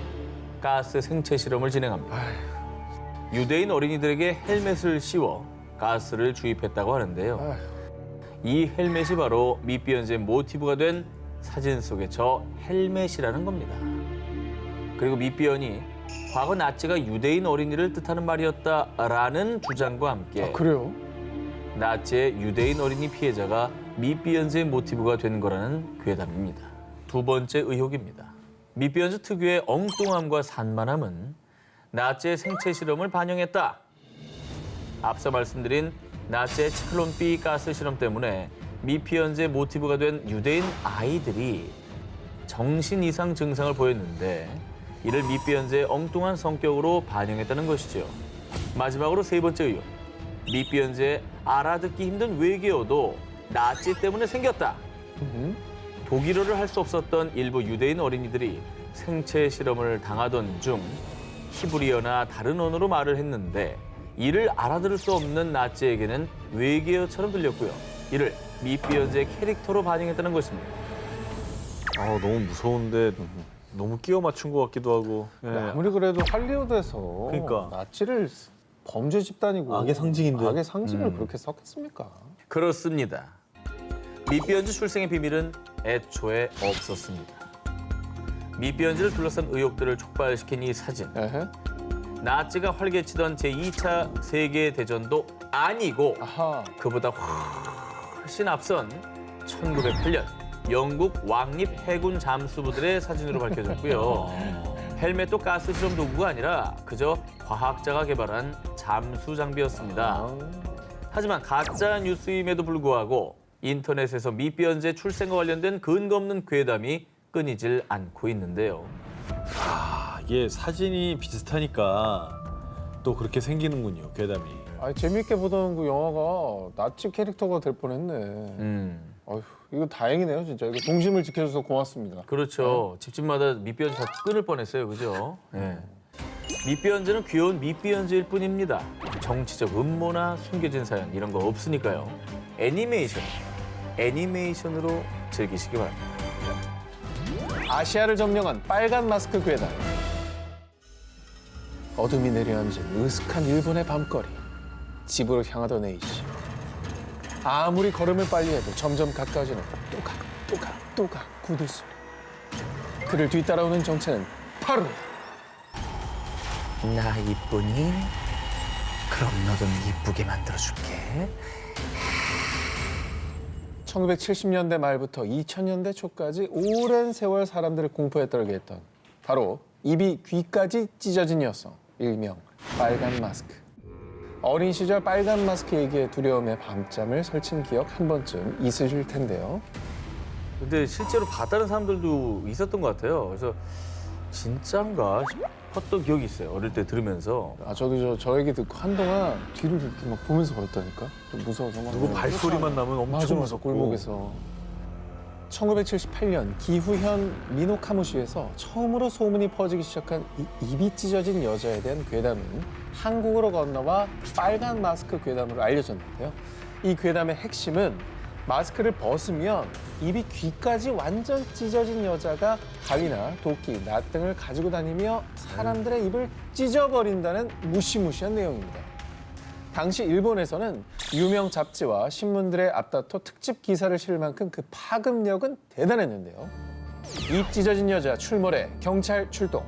가스 생체 실험을 진행합니다. 유대인 어린이들에게 헬멧을 씌워 가스를 주입했다고 하는데요. 이 헬멧이 바로 미삐언즈의 모티브가 된 사진 속의 저 헬멧이라는 겁니다. 그리고 미삐언이 과거 나치가 유대인 어린이를 뜻하는 말이었다라는 주장과 함께 아, 그래요? 나치의 유대인 어린이 피해자가 미삐언즈의 모티브가 된 거라는 괴담입니다. 두 번째 의혹입니다. 미삐언즈 특유의 엉뚱함과 산만함은 나치의 생체 실험을 반영했다. 앞서 말씀드린 나치의 치클론 B 가스 실험 때문에 미삐언즈의 모티브가 된 유대인 아이들이 정신 이상 증상을 보였는데 이를 미삐언즈의 엉뚱한 성격으로 반영했다는 것이죠. 마지막으로 세 번째 의혹. 미삐언즈의 알아듣기 힘든 외계어도 나치 때문에 생겼다. 독일어를 할 수 없었던 일부 유대인 어린이들이 생체 실험을 당하던 중 히브리어나 다른 언어로 말을 했는데 이를 알아들을 수 없는 나치에게는 외계어처럼 들렸고요. 이를 미삐언즈의 캐릭터로 반영했다는 것입니다. 아, 너무 무서운데 너무 끼워 맞춘 것 같기도 하고. 예. 아무리 그래도 할리우드에서 그러니까. 나치를 범죄 집단이고 악의 상징인데. 악의 상징을 그렇게 썼겠습니까? 그렇습니다. 미삐언즈 출생의 비밀은 애초에 없었습니다. 미삐언즈를 둘러싼 의혹들을 촉발시킨 이 사진. 에헤. 나치가 활개치던 제2차 세계대전도 아니고 아하. 그보다 훨씬 앞선 1908년 영국 왕립 해군 잠수부들의 사진으로 밝혀졌고요. 헬멧도 가스 실험 도구가 아니라 그저 과학자가 개발한 잠수 장비였습니다. 하지만 가짜 뉴스임에도 불구하고 인터넷에서 미삐언즈의 출생과 관련된 근거 없는 괴담이 끊이질 않고 있는데요. 아, 이게 사진이 비슷하니까 또 그렇게 생기는군요, 괴담이. 아니, 재밌게 보던 그 영화가 나치 캐릭터가 될 뻔했네. 어휴, 이거 다행이네요, 진짜. 이거 동심을 지켜줘서 고맙습니다. 그렇죠. 집집마다 미삐언즈 다 끊을 뻔했어요, 그죠? 네. 미삐언즈는 귀여운 미삐언즈일 뿐입니다. 정치적 음모나 숨겨진 사연 이런 거 없으니까요. 애니메이션으로 즐기시기 바랍니다. 아시아를 점령한 빨간 마스크 괴담. 어둠이 내려앉은 으슥한 일본의 밤거리. 집으로 향하던 A씨. 아무리 걸음을 빨리 해도 점점 가까워지는 또각 구두소. 그를 뒤따라오는 정체는 바로 나 이쁘니? 그럼 너도 이쁘게 만들어줄게. 1970년대 말부터 2000년대 초까지 오랜 세월 사람들을 공포에 떨게 했던 바로 입이 귀까지 찢어진 여성, 일명 빨간 마스크. 어린 시절 빨간 마스크 얘기에 두려움에 밤잠을 설친 기억 한 번쯤 있으실 텐데요. 근데 실제로 봤다는 사람들도 있었던 것 같아요. 그래서 진짠가 싶었던 기억이 있어요. 어릴 때 들으면서. 아, 저도 저 얘기 듣고 한동안 뒤를 이렇게 막 보면서 걸었다니까. 좀 무서워서 막. 누구 발소리만 나면 엄청 맞아, 무섭고. 골목에서. 1978년 기후현 미노카무시에서 처음으로 소문이 퍼지기 시작한 입이 찢어진 여자에 대한 괴담은 한국으로 건너와 빨간 마스크 괴담으로 알려졌는데요. 이 괴담의 핵심은 마스크를 벗으면 입이 귀까지 완전 찢어진 여자가 가위나 도끼, 낫 등을 가지고 다니며 사람들의 입을 찢어버린다는 무시무시한 내용입니다. 당시 일본에서는 유명 잡지와 신문들의 앞다퉈 특집 기사를 실을 만큼 그 파급력은 대단했는데요. 입 찢어진 여자 출몰에 경찰 출동.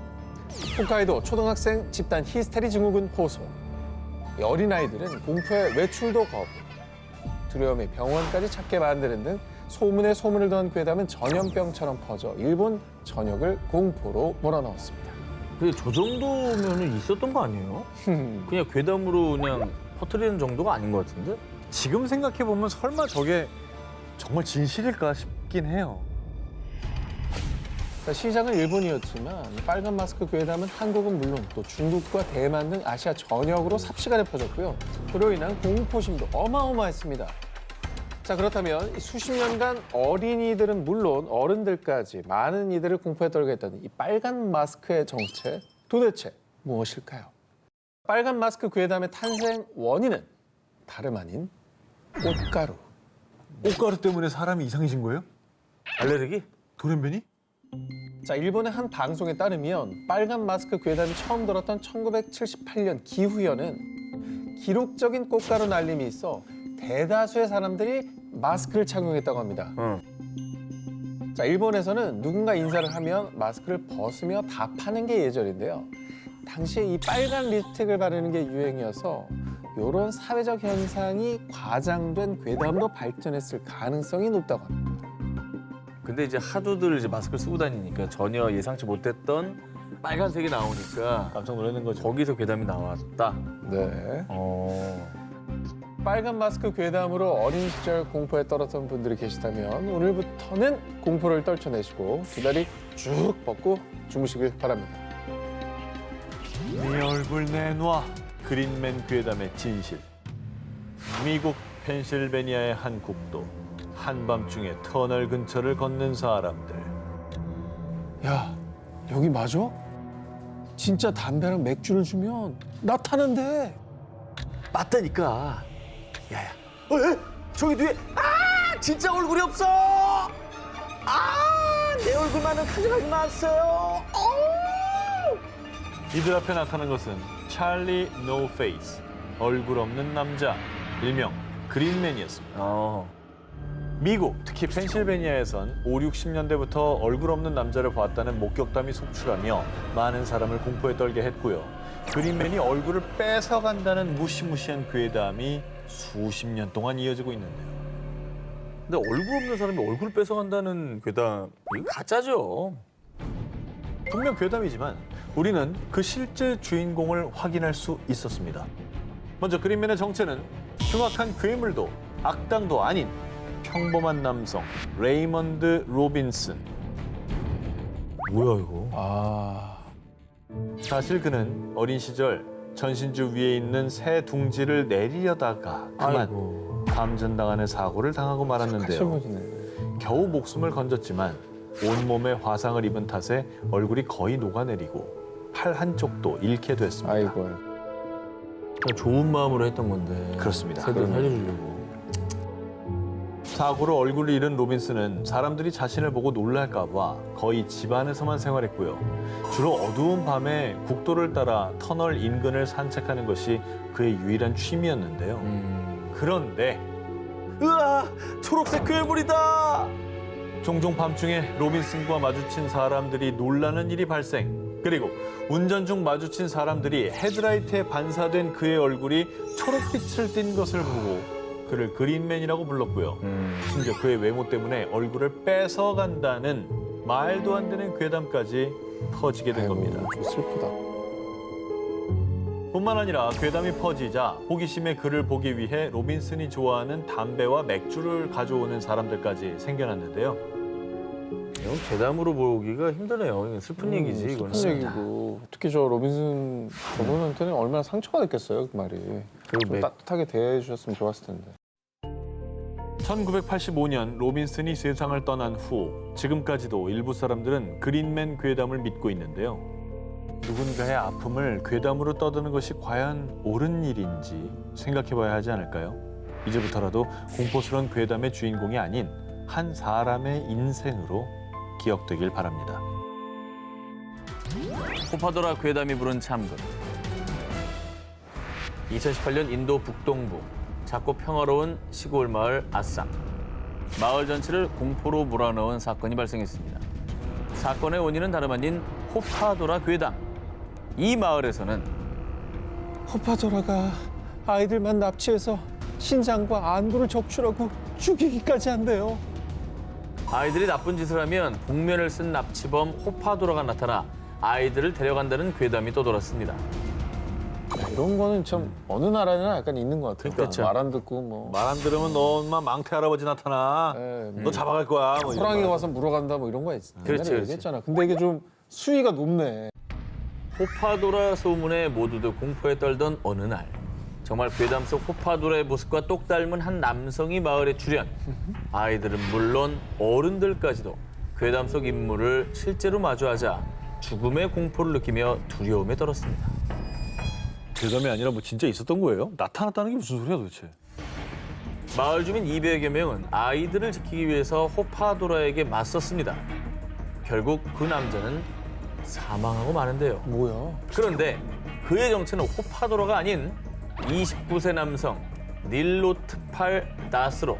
홋카이도 초등학생 집단 히스테리 증후군 호소. 어린아이들은 공포에 외출도 거부. 두려움에 병원까지 찾게 만드는 등 소문에 소문을 더한 괴담은 전염병처럼 퍼져 일본 전역을 공포로 몰아넣었습니다. 근데 저 정도면은 있었던 거 아니에요? 그냥 괴담으로 그냥 퍼뜨리는 정도가 아닌 것 같은데? 지금 생각해보면 설마 저게 정말 진실일까 싶긴 해요. 시작은 일본이었지만 빨간 마스크 괴담은 한국은 물론 또 중국과 대만 등 아시아 전역으로 삽시간에 퍼졌고요. 그로 인한 공포심도 어마어마했습니다. 자, 그렇다면 이 수십 년간 어린이들은 물론 어른들까지 많은 이들을 공포에 떨게 했던 이 빨간 마스크의 정체 도대체 무엇일까요? 빨간 마스크 괴담의 탄생 원인은 다름 아닌 꽃가루. 꽃가루 때문에 사람이 이상해진 거예요? 알레르기? 돌연변이? 자, 일본의 한 방송에 따르면 빨간 마스크 괴담이 처음 들었던 1978년 기후현은 기록적인 꽃가루 날림이 있어 대다수의 사람들이 마스크를 착용했다고 합니다. 자, 일본에서는 누군가 인사를 하면 마스크를 벗으며 답하는 게 예절인데요. 당시에 이 빨간 립스틱을 바르는 게 유행이어서 이런 사회적 현상이 과장된 괴담으로 발전했을 가능성이 높다고 합니다. 근데 이제 하두들 이제 마스크를 쓰고 다니니까 전혀 예상치 못했던 빨간색이 나오니까 깜짝 놀라는 거죠. 거기서 괴담이 나왔다. 네. 어. 빨간 마스크 괴담으로 어린 시절 공포에 떨었던 분들이 계시다면 오늘부터는 공포를 떨쳐내시고 두 다리 쭉 뻗고 주무시길 바랍니다. 네 얼굴 내놔. 그린맨 괴담의 진실. 미국 펜실베니아의 한 국도. 한밤중에 터널 근처를 걷는 사람들. 야, 여기 맞아? 진짜 담배랑 맥주를 주면 나 타는데. 맞다니까. 야야. 에? 저기 뒤에 진짜 얼굴이 없어. 내 얼굴만은 가져가지 마세요. 이들 앞에 나타난 것은 찰리 노 페이스, 얼굴 없는 남자, 일명 그린맨이었습니다. 미국, 특히 펜실베니아에선 5, 60년대부터 얼굴 없는 남자를 보았다는 목격담이 속출하며 많은 사람을 공포에 떨게 했고요. 그린맨이 얼굴을 뺏어간다는 무시무시한 괴담이 수십 년 동안 이어지고 있는데요. 근데 얼굴 없는 사람이 얼굴 뺏어간다는 괴담 이거 가짜죠. 분명 괴담이지만 우리는 그 실제 주인공을 확인할 수 있었습니다. 먼저 그린맨의 정체는 흉악한 괴물도 악당도 아닌 평범한 남성 레이먼드 로빈슨. 뭐야 이거? 사실 그는 어린 시절 전신주 위에 있는 새 둥지를 내리려다가 그만 아이고. 감전당하는 사고를 당하고 말았는데요. 실물이네. 겨우 목숨을 건졌지만 온몸에 화상을 입은 탓에 얼굴이 거의 녹아내리고 팔 한쪽도 잃게 됐습니다. 아이고. 그냥 좋은 마음으로 했던 건데. 그렇습니다. 새끼를 살려주려고. 사고로 얼굴을 잃은 로빈슨은 사람들이 자신을 보고 놀랄까 봐 거의 집 안에서만 생활했고요. 주로 어두운 밤에 국도를 따라 터널 인근을 산책하는 것이 그의 유일한 취미였는데요. 그런데 으아! 초록색 괴물이다! 종종 밤중에 로빈슨과 마주친 사람들이 놀라는 일이 발생. 그리고 운전 중 마주친 사람들이 헤드라이트에 반사된 그의 얼굴이 초록빛을 띤 것을 보고 그를 그린맨이라고 불렀고요. 심지어 그의 외모 때문에 얼굴을 뺏어간다는 말도 안 되는 괴담까지 퍼지게 된 겁니다. 좀 슬프다. 뿐만 아니라 괴담이 퍼지자 호기심에 그를 보기 위해 로빈슨이 좋아하는 담배와 맥주를 가져오는 사람들까지 생겨났는데요. 이건 괴담으로 보기가 힘드네요. 이건 슬픈 얘기지 이거는. 슬픈 얘기고 특히 저 로빈슨 저분한테는 얼마나 상처가 됐겠어요, 그 말이. 그리고 좀 따뜻하게 대해주셨으면 좋았을 텐데. 1985년 로빈슨이 세상을 떠난 후 지금까지도 일부 사람들은 그린맨 괴담을 믿고 있는데요. 누군가의 아픔을 괴담으로 떠드는 것이 과연 옳은 일인지 생각해봐야 하지 않을까요? 이제부터라도 공포스러운 괴담의 주인공이 아닌 한 사람의 인생으로 기억되길 바랍니다. 호파도라 괴담이 부른 참금. 2018년 인도 북동부 작고 평화로운 시골 마을 아쌈. 마을 전체를 공포로 몰아넣은 사건이 발생했습니다. 사건의 원인은 다름 아닌 호파도라 괴담. 이 마을에서는 호파도라가 아이들만 납치해서 신장과 안구를 적출하고 죽이기까지 한대요. 아이들이 나쁜 짓을 하면 복면을 쓴 납치범 호파도라가 나타나 아이들을 데려간다는 괴담이 떠돌았습니다. 이런 거는 참 어느 나라나 약간 있는 것 같아요. 그렇죠. 말 안 듣고 뭐 말 안 들으면 너 엄마 망태 할아버지 나타나. 예, 너 잡아갈 거야. 뭐 이런 호랑이가 말. 와서 물어간다 뭐 이런 거 있잖아요. 그렇지, 그렇지. 얘기했잖아. 근데 이게 좀 수위가 높네. 호파도라 소문에 모두들 공포에 떨던 어느 날 정말 괴담 속 호파도라의 모습과 똑 닮은 한 남성이 마을에 출현. 아이들은 물론 어른들까지도 괴담 속 인물을 실제로 마주하자 죽음의 공포를 느끼며 두려움에 떨었습니다. 괴담이 아니라 뭐 진짜 있었던 거예요? 나타났다는 게 무슨 소리야 도대체? 마을 주민 200여 명은 아이들을 지키기 위해서 호파도라에게 맞섰습니다. 결국 그 남자는 사망하고 마는데요. 뭐야? 그런데 그의 정체는 호파도라가 아닌 29세 남성 닐로 트팔 다스로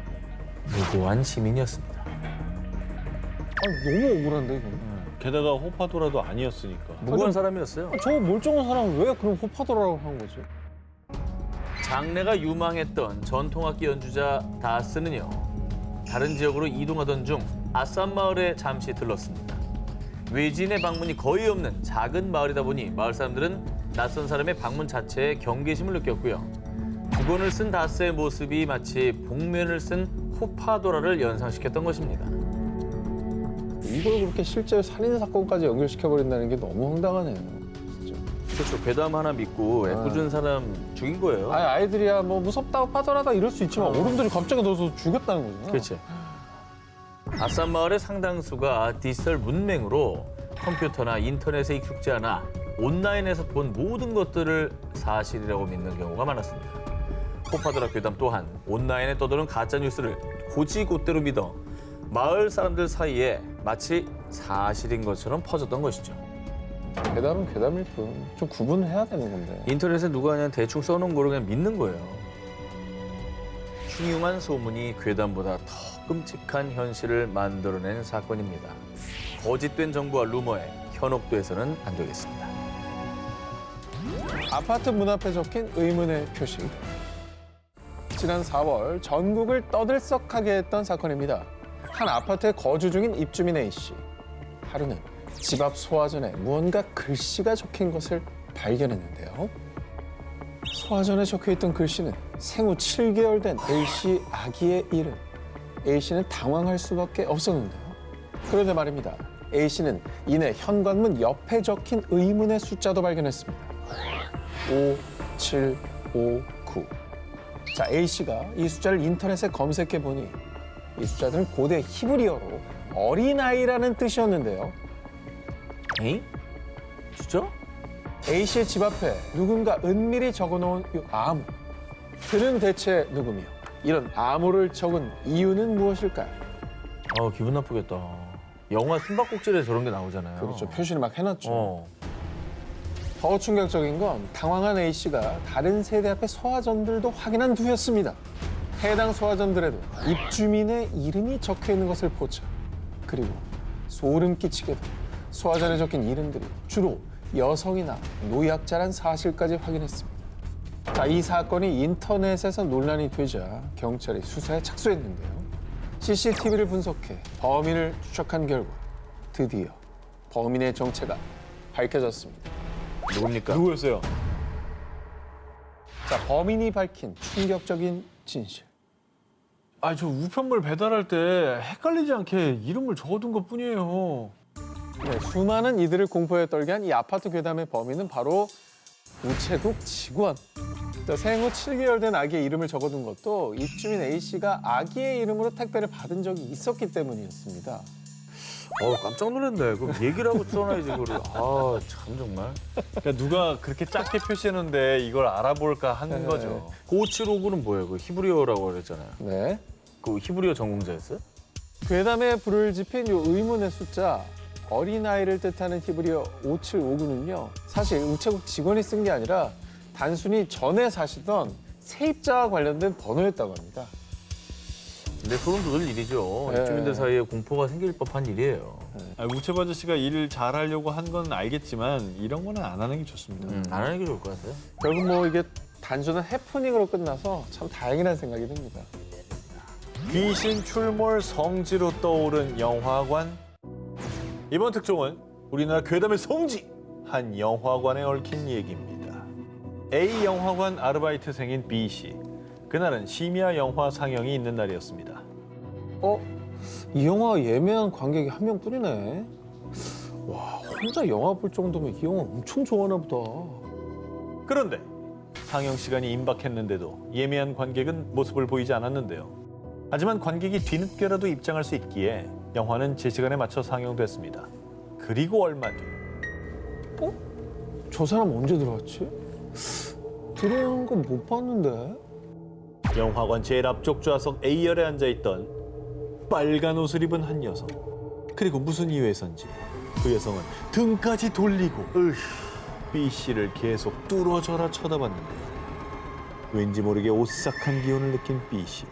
무고한 시민이었습니다. 너무 억울한데 이건. 게다가 호파도라도 아니었으니까. 무고한 사람이었어요. 저 멀쩡한 사람은 왜 그럼 호파도라고 한 거지? 장래가 유망했던 전통악기 연주자 다스는요. 다른 지역으로 이동하던 중 아산 마을에 잠시 들렀습니다. 외지인의 방문이 거의 없는 작은 마을이다 보니 마을 사람들은 낯선 사람의 방문 자체에 경계심을 느꼈고요. 북원을 쓴 다스의 모습이 마치 복면을 쓴 호파도라를 연상시켰던 것입니다. 이걸 그렇게 실제 살인 사건까지 연결시켜버린다는 게 너무 황당하네요. 진짜. 그렇죠. 괴담 하나 믿고 애꿎은 사람 죽인 거예요. 아이들이야 뭐 무섭다고 파절하다 이럴 수 있지만 어른들이 갑자기 넣어서 죽였다는 거잖아. 그렇지. 아산 마을의 상당수가 디지털 문맹으로 컴퓨터나 인터넷에 익숙지 않아 온라인에서 본 모든 것들을 사실이라고 믿는 경우가 많았습니다. 호파도라 괴담 또한 온라인에 떠도는 가짜 뉴스를 곧이곧대로 믿어 마을 사람들 사이에 마치 사실인 것처럼 퍼졌던 것이죠. 괴담은 괴담일 뿐. 좀 구분을 해야 되는 건데. 인터넷에 누가 그냥 대충 써놓은 거를 그냥 믿는 거예요. 흉흉한 소문이 괴담보다 더 끔찍한 현실을 만들어낸 사건입니다. 거짓된 정보와 루머에 현혹돼서는 안 되겠습니다. 아파트 문 앞에 적힌 의문의 표시. 지난 4월 전국을 떠들썩하게 했던 사건입니다. 한 아파트에 거주 중인 입주민 A씨. 하루는 집 앞 소화전에 무언가 글씨가 적힌 것을 발견했는데요. 소화전에 적혀있던 글씨는 생후 7개월 된 A씨 아기의 이름. A씨는 당황할 수밖에 없었는데요. 그런데 말입니다. A씨는 이내 현관문 옆에 적힌 의문의 숫자도 발견했습니다. 5759. 자, A씨가 이 숫자를 인터넷에 검색해 보니 이 숫자들은 고대 히브리어로 어린아이라는 뜻이었는데요. 에이? 진짜? A씨의 집 앞에 누군가 은밀히 적어놓은 이 암호. 그는 대체 누구며 이런 암호를 적은 이유는 무엇일까요? 기분 나쁘겠다. 영화 숨바꼭질에 저런 게 나오잖아요. 그렇죠. 표시를 막 해놨죠. 어. 더 충격적인 건 당황한 A씨가 다른 세대 앞에 소화전들도 확인한 후였습니다. 해당 소화전들에도 입주민의 이름이 적혀있는 것을 포착. 그리고 소름 끼치게도 소화전에 적힌 이름들이 주로 여성이나 노약자란 사실까지 확인했습니다. 자, 이 사건이 인터넷에서 논란이 되자 경찰이 수사에 착수했는데요. CCTV를 분석해 범인을 추적한 결과 드디어 범인의 정체가 밝혀졌습니다. 누굽니까? 누구였어요? 자, 범인이 밝힌 충격적인 진실. 아, 저 우편물 배달할 때 헷갈리지 않게 이름을 적어둔 것뿐이에요. 네, 수많은 이들을 공포에 떨게 한 이 아파트 괴담의 범인은 바로 우체국 직원. 또 생후 7개월 된 아기의 이름을 적어둔 것도 입주민 A씨가 아기의 이름으로 택배를 받은 적이 있었기 때문이었습니다. 깜짝 놀랐네. 그럼 얘기를 하고 써놔야지, 그거를. 참 정말. 그러니까 누가 그렇게 작게 표시했는데 이걸 알아볼까 하는 네. 거죠. 5759는 뭐예요? 그 히브리어라고 그랬잖아요. 네. 그 히브리어 전공자였어요? 괴담에 불을 지핀 이 의문의 숫자, 어린아이를 뜻하는 히브리어 5759는요. 사실 우체국 직원이 쓴 게 아니라 단순히 전에 사시던 세입자와 관련된 번호였다고 합니다. 근데 소름 돋을 일이죠. 네. 입주민들 사이에 공포가 생길 법한 일이에요. 우체부 아저씨가 일을 잘하려고 한 건 알겠지만 이런 거는 안 하는 게 좋습니다. 안 하는 게 좋을 것 같아요. 결국 뭐 이게 단순한 해프닝으로 끝나서 참 다행이라는 생각이 듭니다. 귀신 출몰 성지로 떠오른 영화관. 이번 특종은 우리나라 괴담의 성지 한 영화관에 얽힌 얘기입니다. A 영화관 아르바이트생인 B 씨. 그날은 심야 영화 상영이 있는 날이었습니다. 이 영화 예매한 관객이 한 명뿐이네. 와, 혼자 영화 볼 정도면 이 영화 엄청 좋아하나 보다. 그런데 상영 시간이 임박했는데도 예매한 관객은 모습을 보이지 않았는데요. 하지만 관객이 뒤늦게라도 입장할 수 있기에 영화는 제 시간에 맞춰 상영됐습니다. 그리고 얼마 뒤 저 사람 언제 들어왔지? 들어오는 건 못 봤는데. 영화관 제일 앞쪽 좌석 A열에 앉아있던 빨간 옷을 입은 한 여성. 그리고 무슨 이유에선지 그 여성은 등까지 돌리고 B 씨를 계속 뚫어져라 쳐다봤는데요. 왠지 모르게 오싹한 기운을 느낀 B 씨.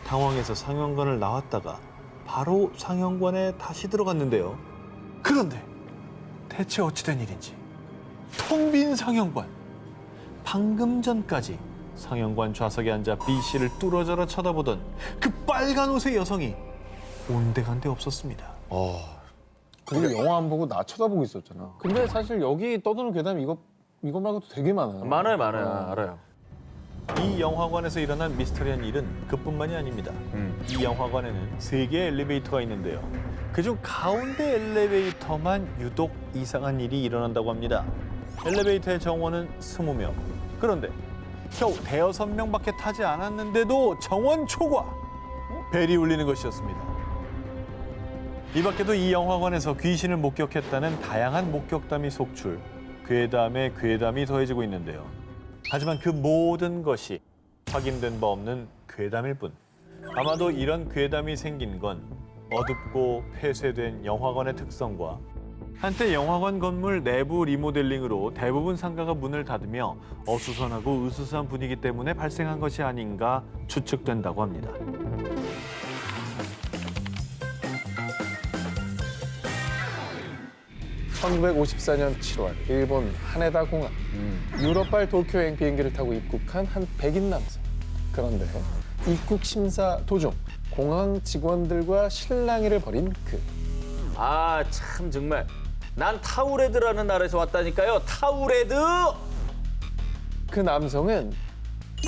당황해서 상영관을 나왔다가 바로 상영관에 다시 들어갔는데요. 그런데 대체 어찌된 일인지 텅 빈 상영관. 방금 전까지 상영관 좌석에 앉아 B 씨를 뚫어져라 쳐다보던 그 빨간 옷의 여성이 온데간데 없었습니다. 그리고 영화 안 보고 나 쳐다보고 있었잖아. 근데 사실 여기 떠도는 괴담 이거 말고도 되게 많아요. 많아요. 알아요. 이 영화관에서 일어난 미스터리한 일은 그뿐만이 아닙니다. 이 영화관에는 3개의 엘리베이터가 있는데요. 그중 가운데 엘리베이터만 유독 이상한 일이 일어난다고 합니다. 엘리베이터의 정원은 20명. 그런데 겨우 5명밖에 타지 않았는데도 정원 초과! 벨이 울리는 것이었습니다. 이 밖에도 이 영화관에서 귀신을 목격했다는 다양한 목격담이 속출, 괴담에 괴담이 더해지고 있는데요. 하지만 그 모든 것이 확인된 바 없는 괴담일 뿐. 아마도 이런 괴담이 생긴 건 어둡고 폐쇄된 영화관의 특성과 한때 영화관 건물 내부 리모델링으로 대부분 상가가 문을 닫으며 어수선하고 으스스한 분위기 때문에 발생한 것이 아닌가 추측된다고 합니다. (1954년 7월) 일본 하네다 공항 유럽발 도쿄행 비행기를 타고 입국한 한 백인 남성. 그런데 입국 심사 도중 공항 직원들과 실랑이를 벌인 그. 아, 참 정말. 난 타우레드라는 나라에서 왔다니까요. 타우레드! 그 남성은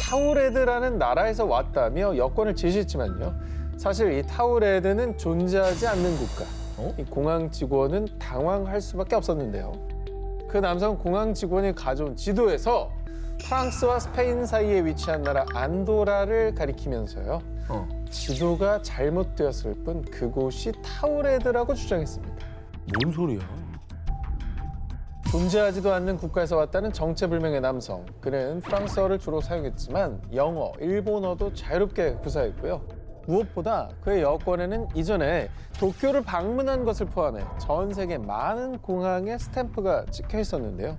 타우레드라는 나라에서 왔다며 여권을 제시했지만요. 사실 이 타우레드는 존재하지 않는 국가. 이 공항 직원은 당황할 수밖에 없었는데요. 그 남성은 공항 직원이 가져온 지도에서 프랑스와 스페인 사이에 위치한 나라 안도라를 가리키면서요. 지도가 잘못되었을 뿐 그곳이 타우레드라고 주장했습니다. 뭔 소리야? 존재하지도 않는 국가에서 왔다는 정체불명의 남성. 그는 프랑스어를 주로 사용했지만 영어, 일본어도 자유롭게 구사했고요. 무엇보다 그의 여권에는 이전에 도쿄를 방문한 것을 포함해 전 세계 많은 공항에 스탬프가 찍혀 있었는데요.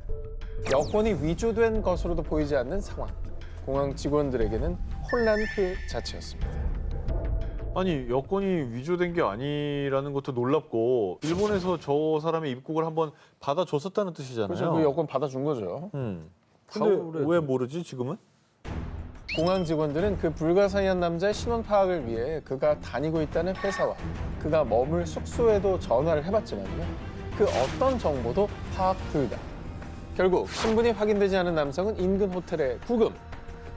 여권이 위조된 것으로도 보이지 않는 상황. 공항 직원들에게는 혼란 그 자체였습니다. 아니 여권이 위조된 게 아니라는 것도 놀랍고 일본에서 저 사람의 입국을 한번 받아줬었다는 뜻이잖아요. 그래서 그 여권 받아준 거죠. 근데 왜 모르지 지금은? 공항 직원들은 그 불가사의한 남자의 신원 파악을 위해 그가 다니고 있다는 회사와 그가 머물 숙소에도 전화를 해봤지만요. 그 어떤 정보도 파악 불가. 결국 신분이 확인되지 않은 남성은 인근 호텔에 구금.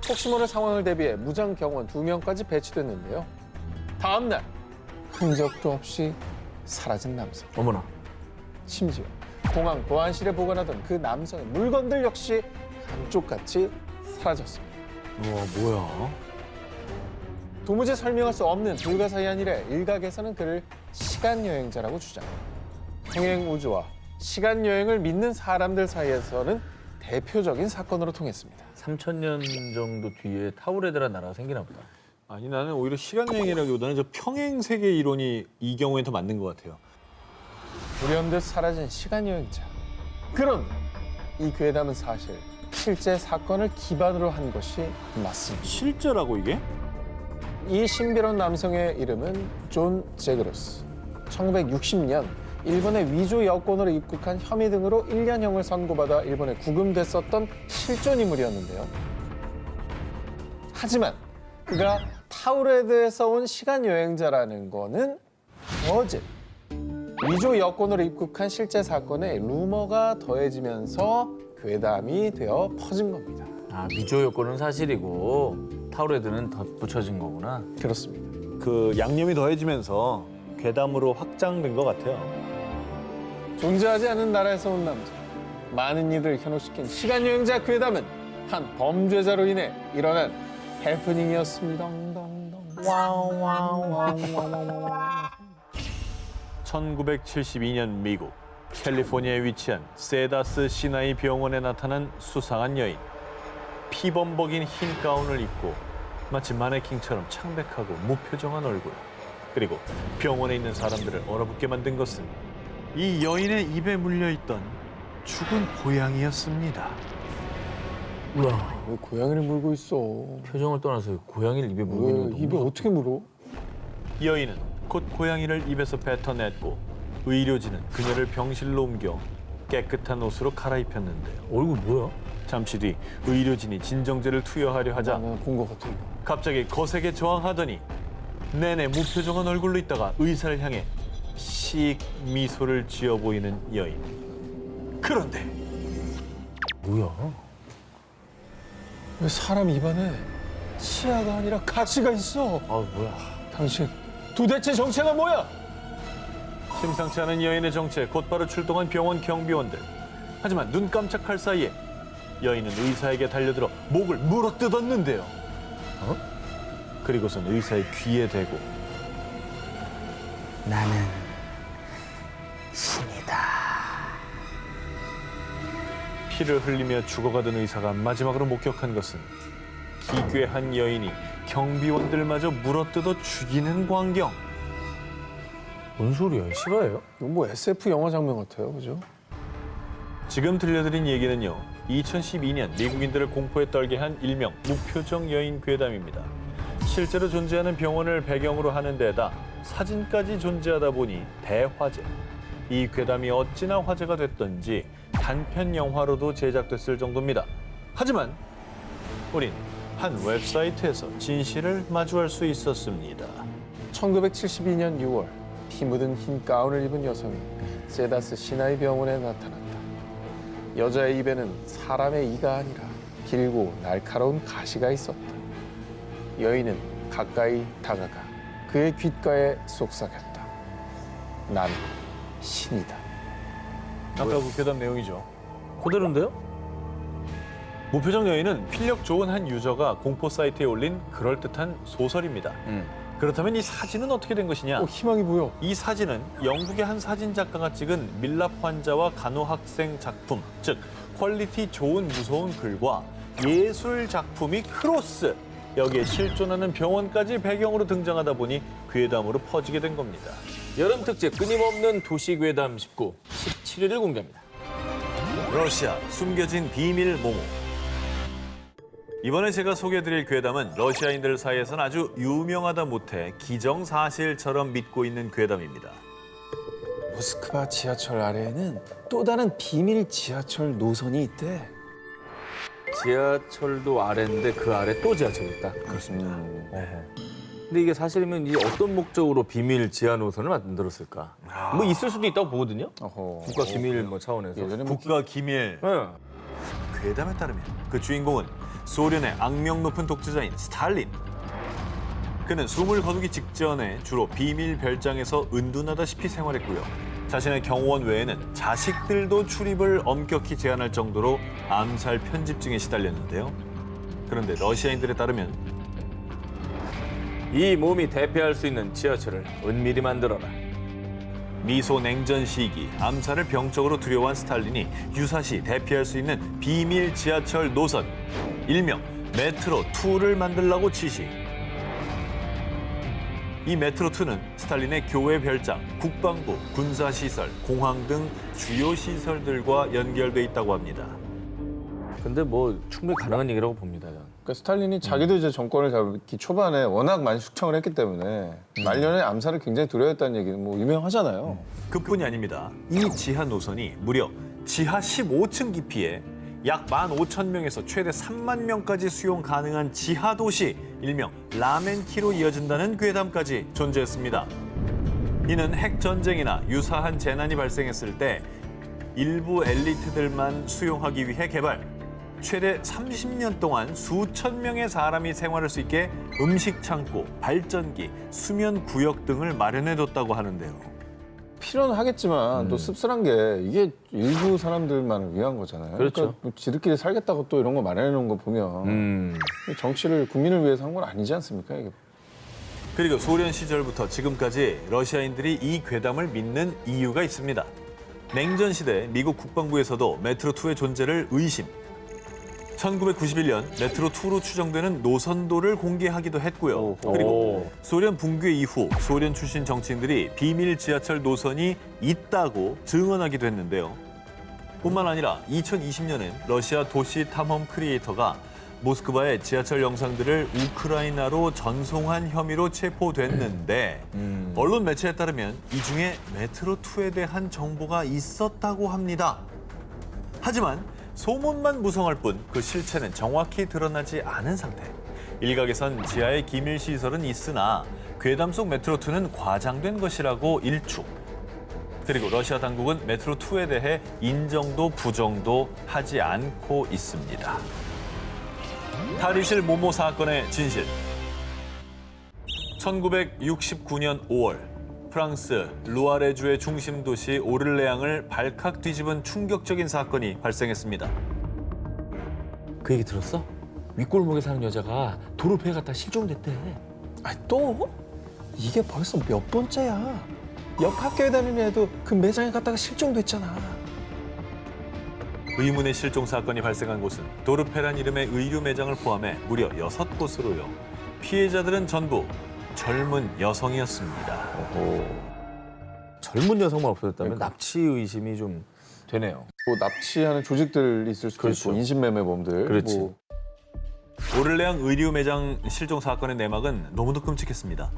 혹시 모를 상황을 대비해 무장 경원 2명까지 배치됐는데요. 다음 날 흔적도 없이 사라진 남성. 어머나. 심지어 공항 보안실에 보관하던 그 남성의 물건들 역시 감쪽같이 사라졌습니다. 우와, 뭐야? 도무지 설명할 수 없는 불가사의한 일에 일각에서는 그를 시간여행자라고 주장. 평행우주와 시간여행을 믿는 사람들 사이에서는 대표적인 사건으로 통했습니다. 3,000년 정도 뒤에 타우레드라는 나라가 생기나 보다. 아니 나는 오히려 시간여행이라기보다는 저 평행세계 이론이 이 경우에 더 맞는 것 같아요. 불현듯 사라진 시간여행자. 그런데 이 괴담은 사실 실제 사건을 기반으로 한 것이 맞습니다. 실제라고 이게? 이 신비로운 남성의 이름은 존 제그로스. 1960년 일본의 위조 여권으로 입국한 혐의 등으로 1년형을 선고받아 일본에 구금됐었던 실존 인물이었는데요. 하지만 그가 타우레드에서 온 시간 여행자라는 거는 어제 위조 여권으로 입국한 실제 사건에 루머가 더해지면서 괴담이 되어 퍼진 겁니다. 아, 미조 여권은 사실이고 타우레드는 덧붙여진 거구나. 그렇습니다. 그 양념이 더해지면서 괴담으로 확장된 것 같아요. 존재하지 않은 나라에서 온 남자. 많은 이들을 현혹시킨 시간 여행자 괴담은 한 범죄자로 인해 일어난 해프닝이었습니다. 1972년 미국 캘리포니아에 위치한 세다스 시나이 병원에 나타난 수상한 여인. 피범벅인 흰 가운을 입고 마치 마네킹처럼 창백하고 무표정한 얼굴. 그리고 병원에 있는 사람들을 얼어붙게 만든 것은 이 여인의 입에 물려있던 죽은 고양이였습니다. 우와, 왜 고양이를 물고 있어? 표정을 떠나서 고양이를 입에 물고 있는 왜 거 입에 너무 어떻게 물어? 여인은 곧 고양이를 입에서 뱉어냈고 의료진은 그녀를 병실로 옮겨 깨끗한 옷으로 갈아입혔는데요. 얼굴 뭐야? 잠시 뒤 의료진이 진정제를 투여하려 하자 나는 본 것 같아. 이거. 갑자기 거세게 저항하더니 내내 무표정한 얼굴로 있다가 의사를 향해 씩 미소를 지어 보이는 여인. 그런데 뭐야? 왜 사람 입안에 치아가 아니라 가시가 있어? 아, 뭐야? 당신 도대체 정체가 뭐야? 심상치 않은 여인의 정체에 곧바로 출동한 병원 경비원들. 하지만 눈 깜짝할 사이에 여인은 의사에게 달려들어 목을 물어뜯었는데요. 그리고선 의사의 귀에 대고 나는 신이다. 피를 흘리며 죽어가던 의사가 마지막으로 목격한 것은 기괴한 여인이 경비원들마저 물어뜯어 죽이는 광경. 뭔 소리야? 실화예요? 이거 뭐 SF 영화 장면 같아요, 그죠? 지금 들려드린 얘기는요, 2012년 미국인들을 공포에 떨게 한 일명 무표정 여인 괴담입니다. 실제로 존재하는 병원을 배경으로 하는 데다 사진까지 존재하다 보니 대화제. 이 괴담이 어찌나 화제가 됐던지 단편 영화로도 제작됐을 정도입니다. 하지만 우린 한 웹사이트에서 진실을 마주할 수 있었습니다. 1972년 6월 피 묻은 흰 가운을 입은 여성이 세다스 시나이 병원에 나타났다. 여자의 입에는 사람의 이가 아니라 길고 날카로운 가시가 있었다. 여인은 가까이 다가가 그의 귓가에 속삭였다. 난 신이다. 아까 그 괴담 내용이죠. 그대로인데요? 무표정 여인은 필력 좋은 한 유저가 공포 사이트에 올린 그럴듯한 소설입니다. 그렇다면 이 사진은 어떻게 된 것이냐? 희망이 보여. 이 사진은 영국의 한 사진 작가가 찍은 밀랍 환자와 간호학생 작품, 즉 퀄리티 좋은 무서운 글과 예술 작품이 크로스, 여기에 실존하는 병원까지 배경으로 등장하다 보니 괴담으로 퍼지게 된 겁니다. 여름 특집 끊임없는 도시 괴담 19, 17일을 공개합니다. 러시아 숨겨진 비밀 모모. 이번에 제가 소개해드릴 괴담은 러시아인들 사이에서는 아주 유명하다 못해 기정사실처럼 믿고 있는 괴담입니다. 모스크바 지하철 아래에는 또 다른 비밀 지하철 노선이 있대. 지하철도 아래인데 그 아래 또 지하철이 있다. 그렇습니다. 근데 이게 사실이면 이게 어떤 목적으로 비밀 지하 노선을 만들었을까? 뭐 있을 수도 있다고 보거든요. 어허. 국가 기밀 뭐 차원에서. 예전에 뭐 국가 기밀. 네. 괴담에 따르면 그 주인공은 소련의 악명 높은 독재자인 스탈린. 그는 숨을 거두기 직전에 주로 비밀 별장에서 은둔하다시피 생활했고요. 자신의 경호원 외에는 자식들도 출입을 엄격히 제한할 정도로 암살 편집증에 시달렸는데요. 그런데 러시아인들에 따르면 이 몸이 대표할 수 있는 지하철을 은밀히 만들어라. 미소 냉전 시기 암살을 병적으로 두려워한 스탈린이 유사시 대피할 수 있는 비밀 지하철 노선, 일명 메트로2를 만들라고 지시. 이 메트로2는 스탈린의 교회 별장, 국방부, 군사시설, 공항 등 주요 시설들과 연결돼 있다고 합니다. 근데 뭐 충분히 가능한 얘기라고 봅니다. 저는. 그러니까 스탈린이 자기도 이제 정권을 잡기 초반에 워낙 많이 숙청을 했기 때문에 말년에 암살을 굉장히 두려워했다는 얘기는 뭐 유명하잖아요. 그뿐이 아닙니다. 이 지하 노선이 무려 지하 15층 깊이에 약 15,000명에서 최대 3만 명까지 수용 가능한 지하도시, 일명 라멘키로 이어진다는 괴담까지 존재했습니다. 이는 핵전쟁이나 유사한 재난이 발생했을 때 일부 엘리트들만 수용하기 위해 개발, 최대 30년 동안 수천 명의 사람이 생활할 수 있게 음식 창고, 발전기, 수면 구역 등을 마련해뒀다고 하는데요. 필요는 하겠지만 또 씁쓸한 게 이게 일부 사람들만을 위한 거잖아요. 그렇죠. 그러니까 뭐 지들끼리 살겠다고 또 이런 거 마련해 놓은 거 보면 정치를 국민을 위해서 한 건 아니지 않습니까? 이게. 그리고 소련 시절부터 지금까지 러시아인들이 이 괴담을 믿는 이유가 있습니다. 냉전 시대 미국 국방부에서도 메트로2의 존재를 의심. 1991년 메트로2로 추정되는 노선도를 공개하기도 했고요. 그리고 소련 붕괴 이후 소련 출신 정치인들이 비밀 지하철 노선이 있다고 증언하기도 했는데요. 뿐만 아니라 2020년엔 러시아 도시 탐험 크리에이터가 모스크바의 지하철 영상들을 우크라이나로 전송한 혐의로 체포됐는데 언론 매체에 따르면 이 중에 메트로2에 대한 정보가 있었다고 합니다. 하지만 소문만 무성할 뿐 그 실체는 정확히 드러나지 않은 상태. 일각에선 지하에 기밀 시설은 있으나 괴담 속 메트로2는 과장된 것이라고 일축. 그리고 러시아 당국은 메트로2에 대해 인정도 부정도 하지 않고 있습니다. 탈의실 모모 사건의 진실. 1969년 5월 프랑스 루아레주의 중심 도시 오를레앙을 발칵 뒤집은 충격적인 사건이 발생했습니다. 그 얘기 들었어? 윗골목에 사는 여자가 도로패 갔다 실종됐대. 아니 또? 이게 벌써 몇 번째야. 옆 학교에 다니는 애도 그 매장에 갔다가 실종됐잖아. 의문의 실종 사건이 발생한 곳은 도르페란 이름의 의류 매장을 포함해 무려 6곳으로요. 피해자들은 전부 젊은 여성이었습니다. 젊은 여성만 없어졌다면 그러니까. 납치 의심이 좀 되네요. 뭐 납치하는 조직들 있을 수도 그렇죠. 있고 인신매매범들. 그렇지. 뭐 오를레앙 의류 매장 실종 사건의 내막은 너무도 끔찍했습니다.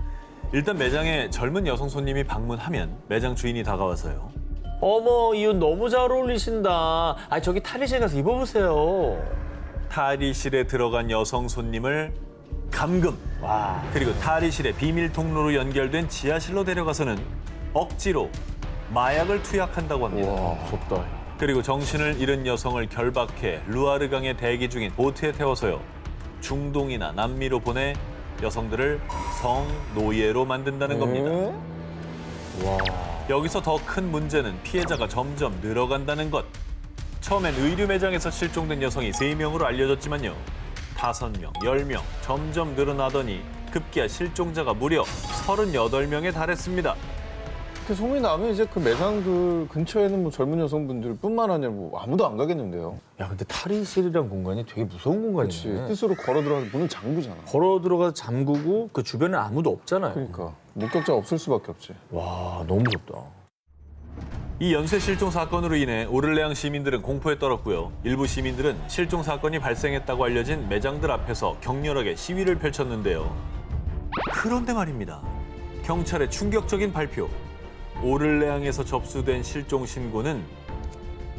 일단 매장에 젊은 여성 손님이 방문하면 매장 주인이 다가와서요. 어머, 이 옷 너무 잘 어울리신다. 아, 저기 탈의실 가서 입어보세요. 탈의실에 들어간 여성 손님을 감금. 와. 그리고 탈의실의 비밀 통로로 연결된 지하실로 데려가서는 억지로 마약을 투약한다고 합니다. 와, 무섭다. 그리고 정신을 잃은 여성을 결박해 루아르강에 대기 중인 보트에 태워서요. 중동이나 남미로 보내 여성들을 성노예로 만든다는 겁니다. 와. 여기서 더 큰 문제는 피해자가 점점 늘어간다는 것. 처음엔 의류 매장에서 실종된 여성이 3명으로 알려졌지만요. 5명, 10명, 점점 늘어나더니 급기야 실종자가 무려 38명에 달했습니다. 그 소문이 나면 이제 그 매장들 근처에는 뭐 젊은 여성분들뿐만 아니라 뭐 아무도 안 가겠는데요. 야, 근데 탈의실이란 공간이 되게 무서운 그렇지. 공간이네. 뜻으로 걸어 들어가서 문을 잠그잖아. 걸어 들어가서 잠그고 그 주변에 아무도 없잖아요. 그러니까 목격자가 없을 수밖에 없지. 와, 너무 무섭다. 이 연쇄 실종 사건으로 인해 오를레앙 시민들은 공포에 떨었고요. 일부 시민들은 실종 사건이 발생했다고 알려진 매장들 앞에서 격렬하게 시위를 펼쳤는데요. 그런데 말입니다. 경찰의 충격적인 발표. 오를레앙에서 접수된 실종 신고는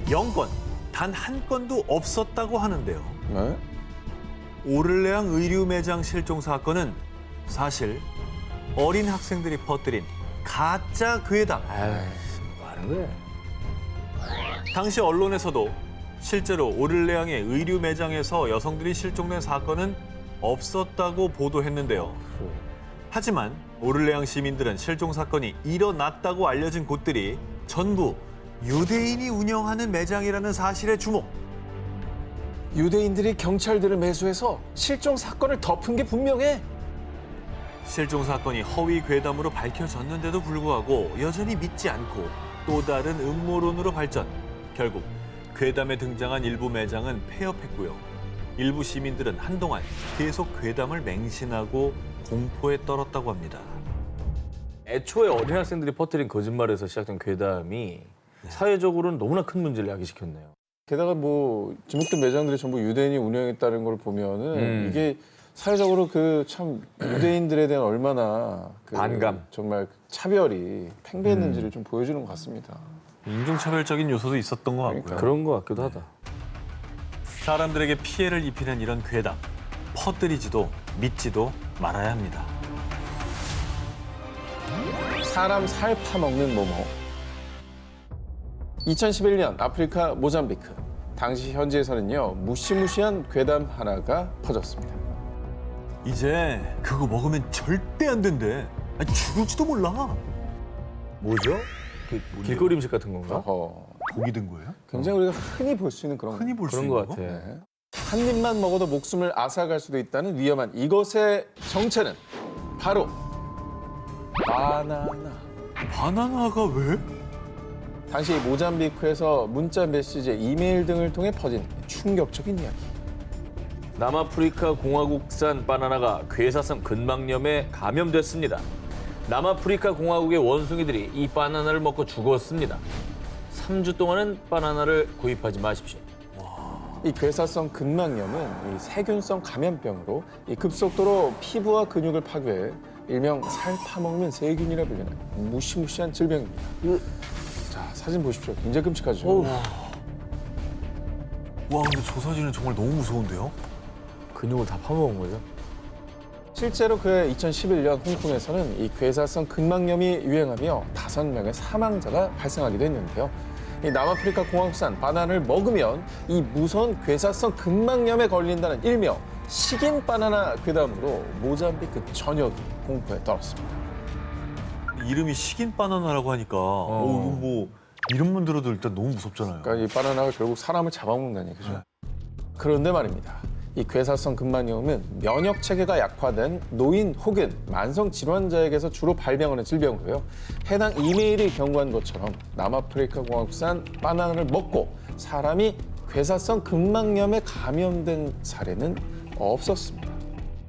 0건, 단 한 건도 없었다고 하는데요. 네? 오를레앙 의류 매장 실종 사건은 사실 어린 학생들이 퍼뜨린 가짜 괴담. 아유, 뭐 하는 거야? 당시 언론에서도 실제로 오를레앙의 의류 매장에서 여성들이 실종된 사건은 없었다고 보도했는데요. 하지만 오를레앙 시민들은 실종 사건이 일어났다고 알려진 곳들이 전부 유대인이 운영하는 매장이라는 사실에 주목. 유대인들이 경찰들을 매수해서 실종 사건을 덮은 게 분명해. 실종 사건이 허위 괴담으로 밝혀졌는데도 불구하고 여전히 믿지 않고 또 다른 음모론으로 발전. 결국 괴담에 등장한 일부 매장은 폐업했고요. 일부 시민들은 한동안 계속 괴담을 맹신하고 공포에 떨었다고 합니다. 애초에 어린 학생들이 퍼뜨린 거짓말에서 시작된 괴담이 사회적으로는 너무나 큰 문제를 야기시켰네요. 게다가 뭐 지목된 매장들이 전부 유대인이 운영했다는 걸 보면은 이게 사회적으로 그 참 유대인들에 대한 얼마나 그 반감. 정말 차별이 팽배했는지를 좀 보여주는 것 같습니다. 인종차별적인 요소도 있었던 것 같고요. 그런 것 같기도 하다. 사람들에게 피해를 입히는 이런 괴담, 퍼뜨리지도 믿지도 말아야 합니다. 사람 살 파먹는 모모. 2011년 아프리카 모잠비크. 당시 현지에서는요, 무시무시한 괴담 하나가 퍼졌습니다. 이제 그거 먹으면 절대 안 된대. 아니, 죽을지도 몰라. 뭐죠? 길거리 음식 같은 건가? 어허, 독이 든 거예요? 굉장히 우리가 흔히 볼 수 있는 그런 흔히 볼 수 그런 있는 것 거? 같아. 네. 한 입만 먹어도 목숨을 앗아갈 수도 있다는 위험한 이것의 정체는 바로 바나나. 바나나가 왜? 당시 모잠비크에서 문자 메시지, 이메일 등을 통해 퍼진 충격적인 이야기. 남아프리카 공화국산 바나나가 괴사성 근막염에 감염됐습니다. 남아프리카 공화국의 원숭이들이 이 바나나를 먹고 죽었습니다. 3주 동안은 바나나를 구입하지 마십시오. 이 괴사성 근막염은 이 세균성 감염병으로 이 급속도로 피부와 근육을 파괴해 일명 살 파먹는 세균이라 불리는 무시무시한 질병입니다. 자, 사진 보십시오. 굉장히 끔찍하죠. 어우. 와, 근데 저 사진은 정말 너무 무서운데요? 근육을 다 파먹은 거죠. 실제로 그 2011년 홍콩에서는 이 괴사성 근막염이 유행하며 5명의 사망자가 발생하기도 했는데요. 이 남아프리카 공화국산 바나나를 먹으면 이 무서운 괴사성 근막염에 걸린다는 일명 식인 바나나 괴담으로 모잠비크 전역이 공포에 떨었습니다. 이름이 식인 바나나라고 하니까 이거 뭐 이름만 들어도 일단 너무 무섭잖아요. 그러니까 이 바나나가 결국 사람을 잡아먹는다는 얘기죠. 그런데 말입니다. 이 괴사성 근막염은 면역 체계가 약화된 노인 혹은 만성 질환자에게서 주로 발병하는 질병으로요. 해당 이메일이 경고한 것처럼 남아프리카 공화국산 바나나를 먹고 사람이 괴사성 근막염에 감염된 사례는 없었습니다.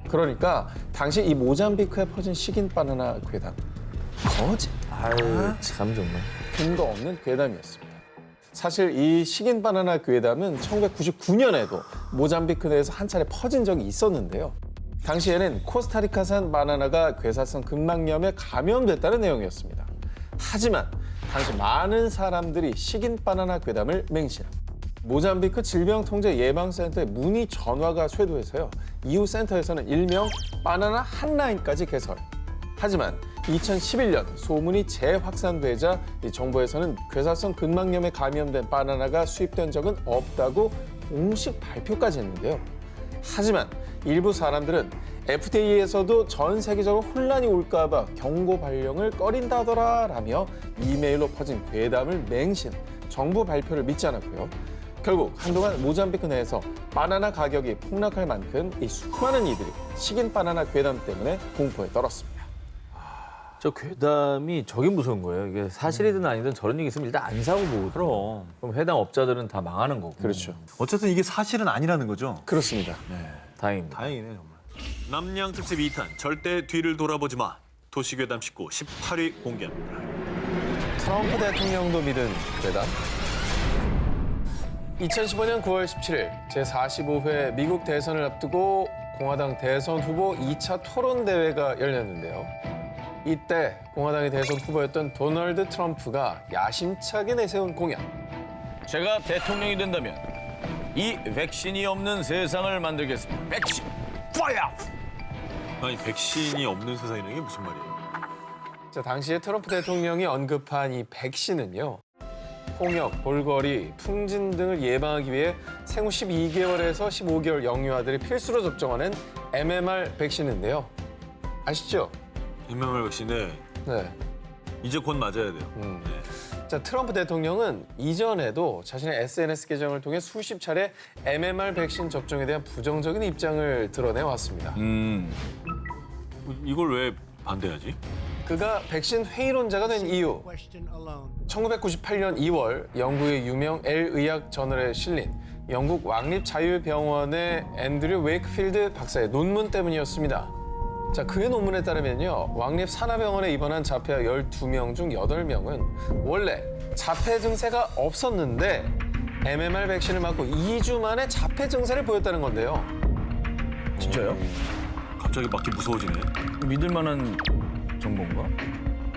그러니까 당시 이 모잠비크에 퍼진 식인 바나나 괴담 거짓, 아유, 참 정말. 근거 없는 괴담이었습니다. 사실 이 식인 바나나 괴담은 1999년에도 모잠비크 내에서 한 차례 퍼진 적이 있었는데요. 당시에는 코스타리카산 바나나가 괴사성 근막염에 감염됐다는 내용이었습니다. 하지만 당시 많은 사람들이 식인 바나나 괴담을 맹신합니다. 모잠비크 질병통제예방센터에 문의 전화가 쇄도해서요. 이후 센터에서는 일명 바나나 한라인까지 개설. 하지만 2011년 소문이 재확산되자 이 정부에서는 괴사성 근막염에 감염된 바나나가 수입된 적은 없다고 공식 발표까지 했는데요. 하지만 일부 사람들은 FDA에서도 전 세계적으로 혼란이 올까 봐 경고 발령을 꺼린다더라라며 이메일로 퍼진 괴담을 맹신, 정부 발표를 믿지 않았고요. 결국 한동안 모잠비크 내에서 바나나 가격이 폭락할 만큼 이 수많은 이들이 식인 바나나 괴담 때문에 공포에 떨었습니다. 저 괴담이 저게 무서운 거예요. 이게 사실이든 아니든 저런 얘기 있으면 일단 안 사고 보고. 그럼 해당 업자들은 다 망하는 거고. 그렇죠. 어쨌든 이게 사실은 아니라는 거죠. 그렇습니다. 다행입니다. 다행이네 정말. 남양 특집 2탄 절대 뒤를 돌아보지 마. 도시괴담 19 18위 공개합니다. 트럼프 대통령도 믿은 괴담. 2015년 9월 17일 제45회 미국 대선을 앞두고 공화당 대선 후보 2차 토론 대회가 열렸는데요. 이때 공화당의 대선 후보였던 도널드 트럼프가 야심차게 내세운 공약. 제가 대통령이 된다면 이 백신이 없는 세상을 만들겠습니다. 백신 파이어! 아니 백신이 없는 세상이라는 게 무슨 말이에요? 자, 당시에 트럼프 대통령이 언급한 이 백신은요. 홍역, 볼거리, 풍진 등을 예방하기 위해 생후 12개월에서 15개월 영유아들이 필수로 접종하는 MMR 백신인데요. 아시죠? MMR 백신에 네. 이제 곧 맞아야 돼요. 네. 자, 트럼프 대통령은 이전에도 자신의 SNS 계정을 통해 수십 차례 MMR 백신 접종에 대한 부정적인 입장을 드러내왔습니다. 이걸 왜 반대하지? 그가 백신 회의론자가 된 이유. 1998년 2월 영국의 유명 L 의학 저널에 실린 영국 왕립자율병원의 앤드류 웨이크필드 박사의 논문 때문이었습니다. 자, 그의 논문에 따르면요. 왕립산하병원에 입원한 자폐아 12명 중 8명은 원래 자폐 증세가 없었는데 MMR 백신을 맞고 2주 만에 자폐 증세를 보였다는 건데요. 진짜요? 갑자기 맞기 무서워지네. 믿을 만한 정보인가?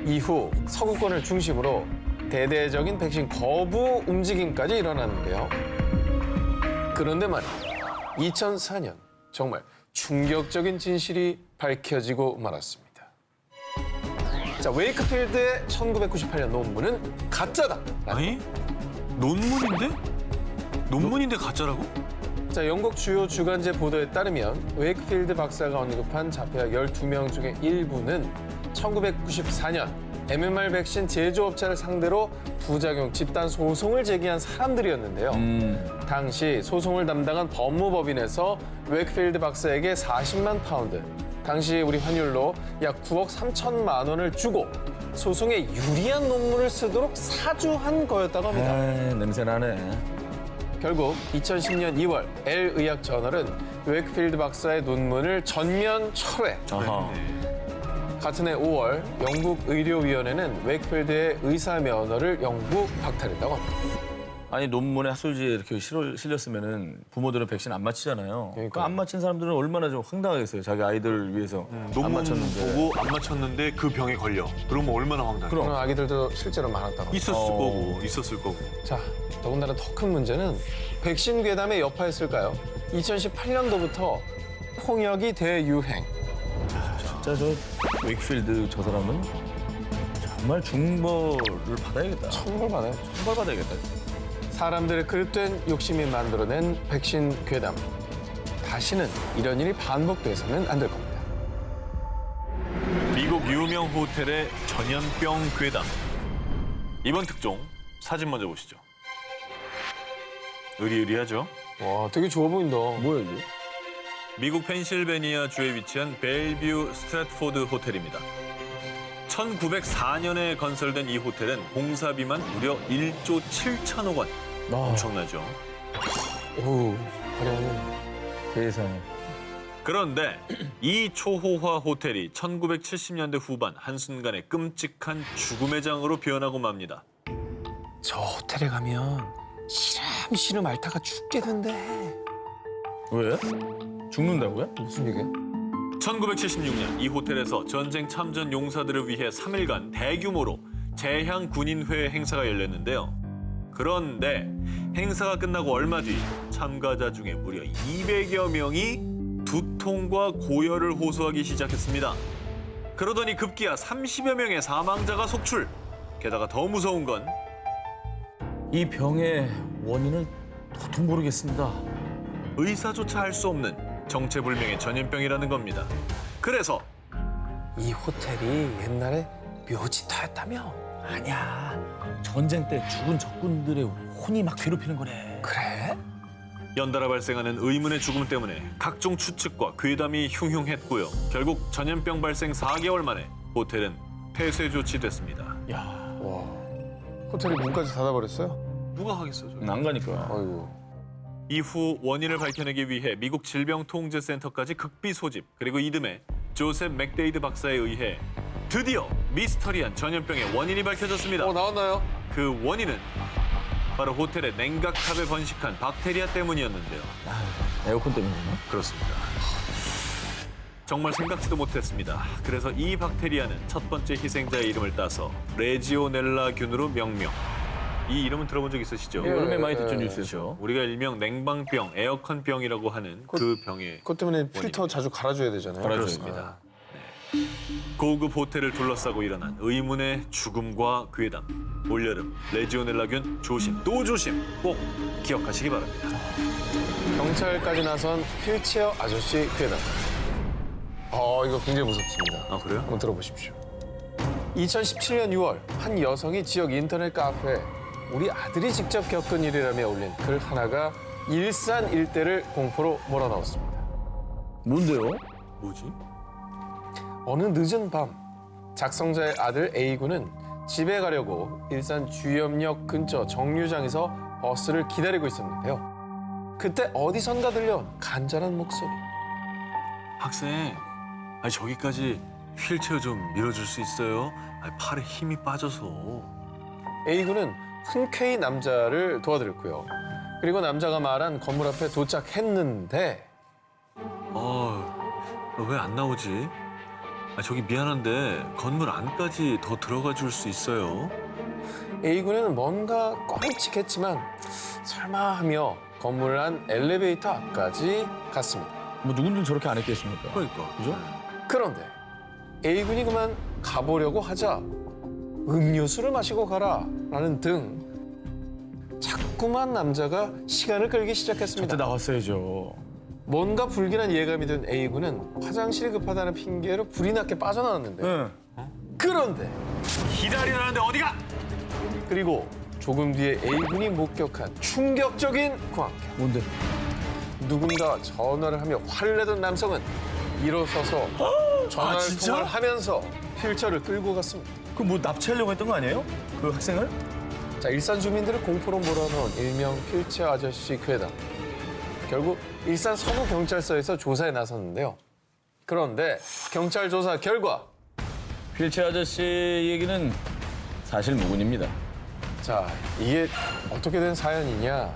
이후 서구권을 중심으로 대대적인 백신 거부 움직임까지 일어났는데요. 그런데 말이야, 2004년 정말 충격적인 진실이 밝혀지고 말았습니다. 자, 웨이크필드의 1998년 논문은 가짜다. 아니? 논문인데? 논문인데 가짜라고? 자, 영국 주요 주간지 보도에 따르면 웨이크필드 박사가 언급한 자폐아 12명 중에 일부는 1994년 MMR 백신 제조업체를 상대로 부작용 집단 소송을 제기한 사람들이었는데요. 당시 소송을 담당한 법무법인에서 웨이크필드 박사에게 40만 파운드, 당시 우리 환율로 약 9억 3천만 원을 주고 소송에 유리한 논문을 쓰도록 사주한 거였다고 합니다. 냄새 나네. 결국 2010년 2월 L 의학 저널은 웨이크필드 박사의 논문을 전면 철회. 아하. 같은 해 5월 영국 의료위원회는 웨이크필드의 의사 면허를 영구 박탈했다고 합니다. 아니 논문에 학술지에 이렇게 실렸으면은 부모들은 백신 안 맞히잖아요. 그러니까요. 그안 맞힌 사람들은 얼마나 좀 황당하겠어요. 자기 아이들을 위해서 안 논문 맞췄는데. 보고 안 맞췄는데 그 병에 걸려. 그러면 얼마나 황당해. 그런 아기들도 실제로 많았다고 합니다. 있었을 거고. 자, 더군다나 더 큰 문제는 백신 괴담의 여파였을까요? 2018년도부터 홍역이 대유행. 진짜 저 웨이크필드 저 사람은 정말 중벌을 받아야겠다. 천벌 받아요. 처벌 받아야겠다. 사람들의 그릇된 욕심이 만들어낸 백신 괴담. 다시는 이런 일이 반복돼서는 안 될 겁니다. 미국 유명 호텔의 전염병 괴담. 이번 특종 사진 먼저 보시죠. 의리의리하죠? 와, 되게 좋아 보인다. 뭐야 이게? 미국 펜실베니아 주에 위치한 벨뷰 스트래트포드 호텔입니다. 1904년에 건설된 이 호텔은 공사비만 무려 1조 7천억 원. 엄청나죠? 오우, 화려하네. 세상에. 그런데 이 초호화 호텔이 1970년대 후반 한순간에 끔찍한 죽음의 장으로 변하고 맙니다. 저 호텔에 가면 시름시름 앓다가 죽게 된대. 왜? 죽는다고요? 무슨 얘기야? 1976년 이 호텔에서 전쟁 참전 용사들을 위해 3일간 대규모로 재향 군인회 행사가 열렸는데요. 그런데 행사가 끝나고 얼마 뒤 참가자 중에 무려 200여 명이 두통과 고열을 호소하기 시작했습니다. 그러더니 급기야 30여 명의 사망자가 속출. 게다가 더 무서운 건 이 병의 원인을 도통 모르겠습니다. 의사조차 알 수 없는 정체불명의 전염병이라는 겁니다. 그래서 이 호텔이 옛날에 묘지터였다며? 아니야. 전쟁 때 죽은 적군들의 혼이 막 괴롭히는 거래. 그래? 연달아 발생하는 의문의 죽음 때문에 각종 추측과 괴담이 흉흉했고요. 결국 전염병 발생 4개월 만에 호텔은 폐쇄 조치됐습니다. 야, 와, 호텔이 문까지 닫아버렸어요? 누가 하겠어, 저기. 안 가니까. 아이고. 이후 원인을 밝혀내기 위해 미국 질병통제센터까지 극비 소집, 그리고 이듬해 조셉 맥데이드 박사에 의해 드디어 미스터리한 전염병의 원인이 밝혀졌습니다. 나왔나요? 그 원인은 바로 호텔의 냉각탑에 번식한 박테리아 때문이었는데요. 에어컨 때문이구나. 그렇습니다. 정말 생각지도 못했습니다. 그래서 이 박테리아는 첫 번째 희생자의 이름을 따서 레지오넬라균으로 명명. 이 이름은 들어본 적 있으시죠? 예. 여름에 많이 듣죠 뉴스에서. 우리가 일명 냉방병, 에어컨병이라고 하는 그 병의 그것 때문에 필터 자주 갈아줘야 되잖아요. 그렇습니다. 네. 고급 호텔을 둘러싸고 일어난 의문의 죽음과 괴담. 올여름 레지오넬라균 조심 또 조심 꼭 기억하시기 바랍니다. 경찰까지 나선 휠체어 아저씨 괴담. 이거 굉장히 무섭습니다. 아 그래요? 한번 들어보십시오. 2017년 6월 한 여성이 지역 인터넷 카페에 우리 아들이 직접 겪은 일이라며 올린 글 하나가 일산 일대를 공포로 몰아넣었습니다. 뭔데요? 뭐지? 어느 늦은 밤 작성자의 아들 A군은 집에 가려고 일산 주염역 근처 정류장에서 버스를 기다리고 있었는데요. 그때 어디선가 들려온 간절한 목소리. 학생, 아니 저기까지 휠체어 좀 밀어줄 수 있어요? 아니, 팔에 힘이 빠져서. A군은 흔쾌히 남자를 도와드렸고요. 그리고 남자가 말한 건물 앞에 도착했는데 왜 안 나오지? 저기 미안한데 건물 안까지 더 들어가 줄 수 있어요? A군에는 뭔가 꺼림칙했지만 설마 하며 건물 안 엘리베이터 앞까지 갔습니다. 뭐 누군들 저렇게 안 했겠습니까? 그러니까. 그죠? 그런데 A군이 그만 가보려고 하자 음료수를 마시고 가라라는 등 자꾸만 남자가 시간을 끌기 저때 시작했습니다. 나왔어야죠. 뭔가 불길한 예감이 든 A군은 화장실이 급하다는 핑계로 불이 나게 빠져나왔는데 네. 그런데 기다리라는데 어디가? 그리고 조금 뒤에 A군이 목격한 충격적인 광경. 뭔데? 누군가 전화를 하며 화를 내던 남성은 일어서서 전화를 진짜? 통화를 하면서 휠체어를 끌고 갔습니다. 그 뭐 납치하려고 했던 거 아니에요? 그 학생을? 자, 일산 주민들을 공포로 몰아넣은 일명 휠체어 아저씨 괴담. 결국 일산 서부경찰서에서 조사에 나섰는데요. 그런데 경찰 조사 결과 휠체어 아저씨 얘기는 사실 무근입니다. 자, 이게 어떻게 된 사연이냐.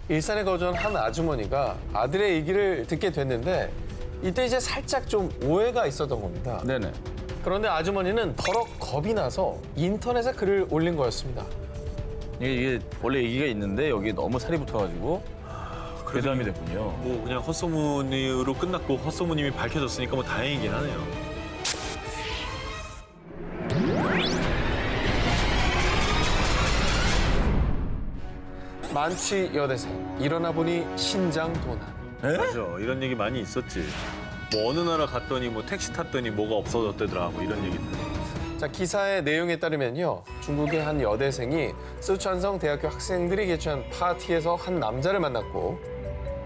일산에 거주한 한 아주머니가 아들의 얘기를 듣게 됐는데 이때 이제 살짝 좀 오해가 있었던 겁니다. 네네. 그런데 아주머니는 더러 겁이 나서 인터넷에 글을 올린 거였습니다. 이게 원래 얘기가 있는데 여기 너무 살이 붙어가지고 괴담이 됐군요. 뭐 그냥 헛소문으로 끝났고 헛소문임이 밝혀졌으니까 뭐 다행이긴 하네요. 만취 여대생 일어나 보니 신장 도난. 맞아. 이런 얘기 많이 있었지. 뭐 어느 나라 갔더니 뭐 택시 탔더니 뭐가 없어졌대더라 뭐 이런 얘기들. 자, 기사의 내용에 따르면요. 중국의 한 여대생이 쓰촨성 대학교 학생들이 개최한 파티에서 한 남자를 만났고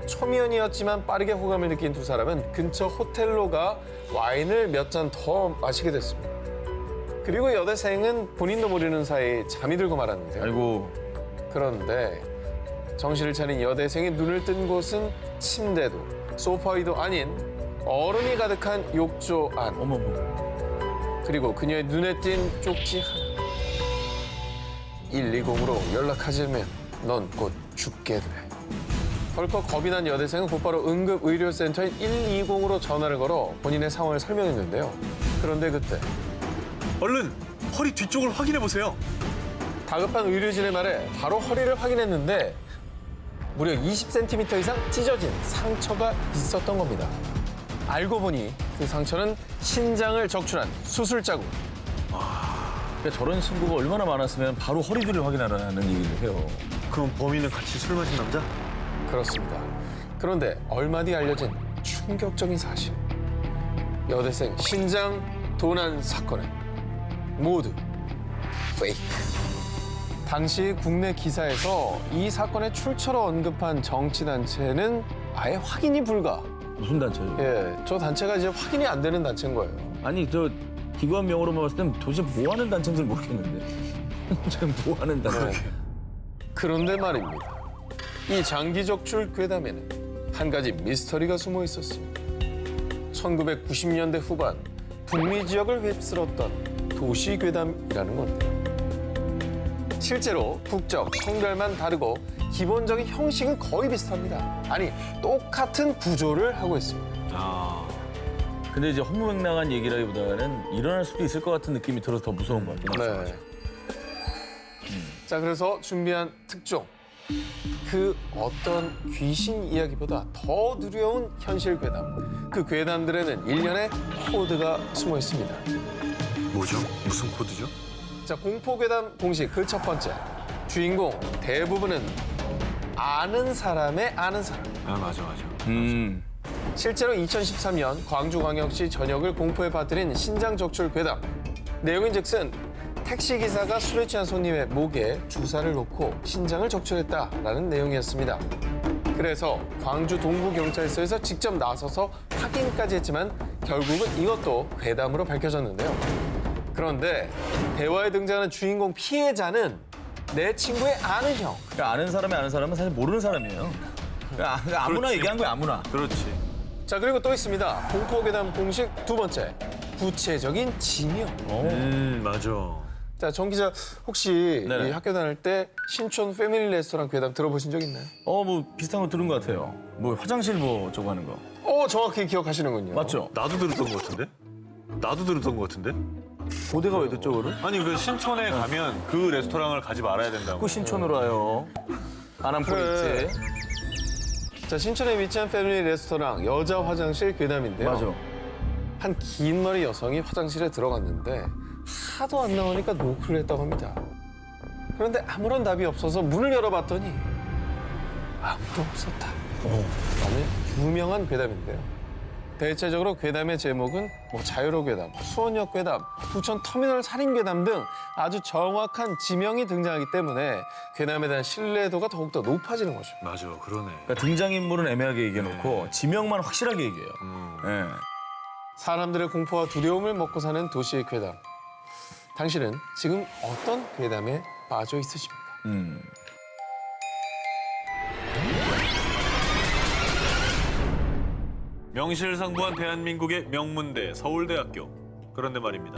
초면이었지만 빠르게 호감을 느낀 두 사람은 근처 호텔로 가 와인을 몇 잔 더 마시게 됐습니다. 그리고 여대생은 본인도 모르는 사이 잠이 들고 말았는데요. 아이고. 그런데 정신을 차린 여대생이 눈을 뜬 곳은 침대도 소파 위도 아닌 얼음이 가득한 욕조 안. 어머머. 그리고 그녀의 눈에 띈 쪽지 하나. 120으로 연락하지 않으면 넌 곧 죽게 돼. 덜컥 겁이 난 여대생은 곧바로 응급의료센터인 120으로 전화를 걸어 본인의 상황을 설명했는데요. 그런데 그때 얼른 허리 뒤쪽을 확인해 보세요. 다급한 의료진의 말에 바로 허리를 확인했는데 무려 20cm 이상 찢어진 상처가 있었던 겁니다. 알고 보니 그 상처는 신장을 적출한 수술 자국. 그러니까 저런 신고가 얼마나 많았으면 바로 허리 뒤를 확인하라는 얘기를 해요. 그럼 범인은 같이 술 마신 남자? 그렇습니다. 그런데 얼마 뒤 알려진 충격적인 사실. 여대생 신장 도난 사건은 모두 페이크. 당시 국내 기사에서 이 사건의 출처로 언급한 정치단체는 아예 확인이 불가. 무슨 단체예요? 예, 저 단체가 이제 확인이 안 되는 단체인 거예요. 아니 저 기관 명으로만 봤을 땐 도대체 뭐 하는 단체인지 모르겠는데. 지금 뭐 하는 단체? 그런데 말입니다. 이 장기적출 괴담에는 한 가지 미스터리가 숨어 있었습니다. 1990년대 후반 북미 지역을 휩쓸었던 도시 괴담이라는 건데요. 실제로 국적, 성별만 다르고 기본적인 형식은 거의 비슷합니다. 아니, 똑같은 구조를 하고 있습니다. 아, 근데 이제 허무맹랑한 얘기라기보다는 일어날 수도 있을 것 같은 느낌이 들어서 더 무서운 것 같긴 해요. 네. 자, 그래서 준비한 특종. 그 어떤 귀신 이야기보다 더 두려운 현실 괴담. 그 괴담들에는 일련의 코드가 숨어 있습니다. 뭐죠? 무슨 코드죠? 자, 공포 괴담 공식 그 첫 번째. 주인공 대부분은 아는 사람의 아는 사람. 아, 맞아. 실제로 2013년 광주광역시 전역을 공포에 빠뜨린 신장 적출 괴담. 내용인즉슨 택시기사가 술에 취한 손님의 목에 주사를 놓고 신장을 적출했다라는 내용이었습니다. 그래서 광주 동부경찰서에서 직접 나서서 확인까지 했지만 결국은 이것도 괴담으로 밝혀졌는데요. 그런데 대화에 등장하는 주인공 피해자는 내 친구의 아는 형. 그러니까 아는 사람은 사실 모르는 사람이에요. 그러니까 아무나 그렇지. 얘기한 거야, 아무나. 그렇지. 자, 그리고 또 있습니다. 공포 괴담 공식 두 번째. 구체적인 지명. 맞아. 자, 정 기자 혹시 네네. 이 학교 다닐 때 신촌 패밀리 레스토랑 괴담 들어보신 적 있나요? 뭐 비슷한 거 들은 것 같아요. 뭐 화장실 뭐 저거 하는 거. 정확히 기억하시는군요. 맞죠? 나도 들었던 것 같은데? 고대가 왜 듣죠, 그를? 아니 그 신촌에 가면 그 레스토랑을 가지 말아야 된다고. 그 신촌으로 와요. 바람포리 그래. 있지. 자, 신촌에 위치한 패밀리 레스토랑 여자 화장실 괴담인데요. 맞아. 한 긴 머리 여성이 화장실에 들어갔는데 하도 안 나오니까 노크를 했다고 합니다. 그런데 아무런 답이 없어서 문을 열어봤더니 아무도 없었다. 라는 유명한 괴담인데요. 대체적으로 괴담의 제목은 뭐 자유로 괴담, 수원역 괴담, 부천 터미널 살인 괴담 등 아주 정확한 지명이 등장하기 때문에 괴담에 대한 신뢰도가 더욱더 높아지는 거죠. 맞아, 그러네. 그러니까 등장인물은 애매하게 얘기해놓고 지명만 확실하게 얘기해요. 예. 사람들의 공포와 두려움을 먹고 사는 도시의 괴담. 당신은 지금 어떤 괴담에 빠져 있으십니까? 명실상부한 대한민국의 명문대 서울대학교. 그런데 말입니다.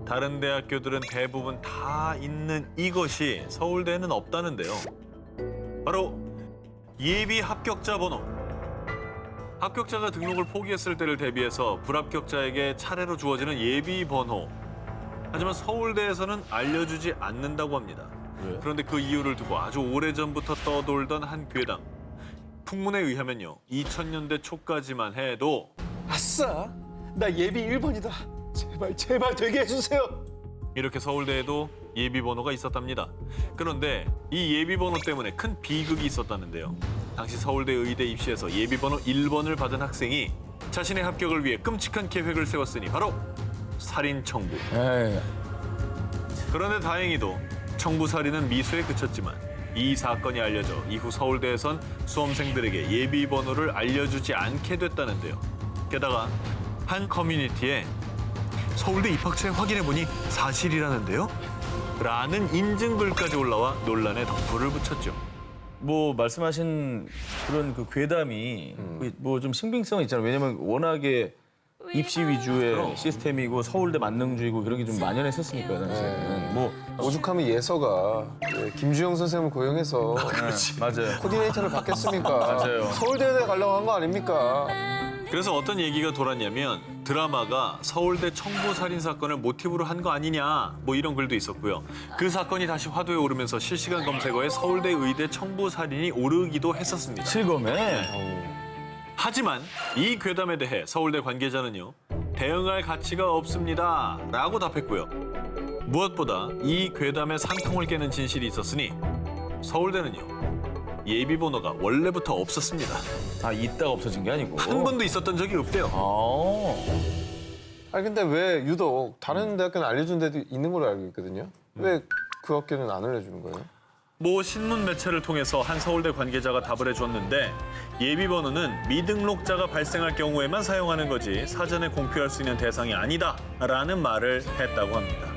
다른 대학교들은 대부분 다 있는 이것이 서울대에는 없다는데요. 바로 예비 합격자 번호. 합격자가 등록을 포기했을 때를 대비해서 불합격자에게 차례로 주어지는 예비 번호. 하지만 서울대에서는 알려주지 않는다고 합니다. 왜? 그런데 그 이유를 두고 아주 오래전부터 떠돌던 한 괴담. 풍문에 의하면요. 2000년대 초까지만 해도 아싸! 나 예비 1번이다. 제발 되게 해주세요. 이렇게 서울대에도 예비번호가 있었답니다. 그런데 이 예비번호 때문에 큰 비극이 있었다는데요. 당시 서울대 의대 입시에서 예비번호 1번을 받은 학생이 자신의 합격을 위해 끔찍한 계획을 세웠으니 바로 살인 청부. 에이. 그런데 다행히도 청부 살인은 미수에 그쳤지만 이 사건이 알려져 이후 서울대에선 수험생들에게 예비번호를 알려주지 않게 됐다는데요. 게다가 한 커뮤니티에 서울대 입학처에 확인해보니 사실이라는데요? 라는 인증글까지 올라와 논란에 덧불을 붙였죠. 뭐 말씀하신 그런 그 괴담이 뭐 좀 신빙성이 있잖아요. 왜냐면 워낙에 입시 위주의 시스템이고 서울대 만능주의고 그런 게 좀 만연했었으니까요, 당시에는. 뭐 오죽하면 예서가 김주영 선생님을 고용해서 맞아요. 코디네이터를 받겠습니까? 맞아요. 서울대에 가려고 한 거 아닙니까? 그래서 어떤 얘기가 돌았냐면 드라마가 서울대 청부 살인 사건을 모티브로 한 거 아니냐 뭐 이런 글도 있었고요. 그 사건이 다시 화두에 오르면서 실시간 검색어에 서울대 의대 청부 살인이 오르기도 했었습니다. 실검에 하지만 이 괴담에 대해 서울대 관계자는요. 대응할 가치가 없습니다 라고 답했고요. 무엇보다 이 괴담의 산통을 깨는 진실이 있었으니 서울대는요. 예비번호가 원래부터 없었습니다. 아 있다가 없어진 게 아니고 한 번도 있었던 적이 없대요. 아니 근데 왜 유독 다른 대학교는 알려준 데도 있는 걸로 알고 있거든요. 왜 그 학교는 안 알려주는 거예요? 모 신문 매체를 통해서 한 서울대 관계자가 답을 해줬는데 예비번호는 미등록자가 발생할 경우에만 사용하는 거지 사전에 공표할 수 있는 대상이 아니다라는 말을 했다고 합니다.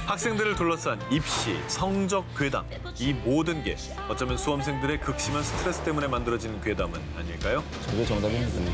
학생들을 둘러싼 입시, 성적 괴담, 이 모든 게 어쩌면 수험생들의 극심한 스트레스 때문에 만들어지는 괴담은 아닐까요? 저게 정답입니다.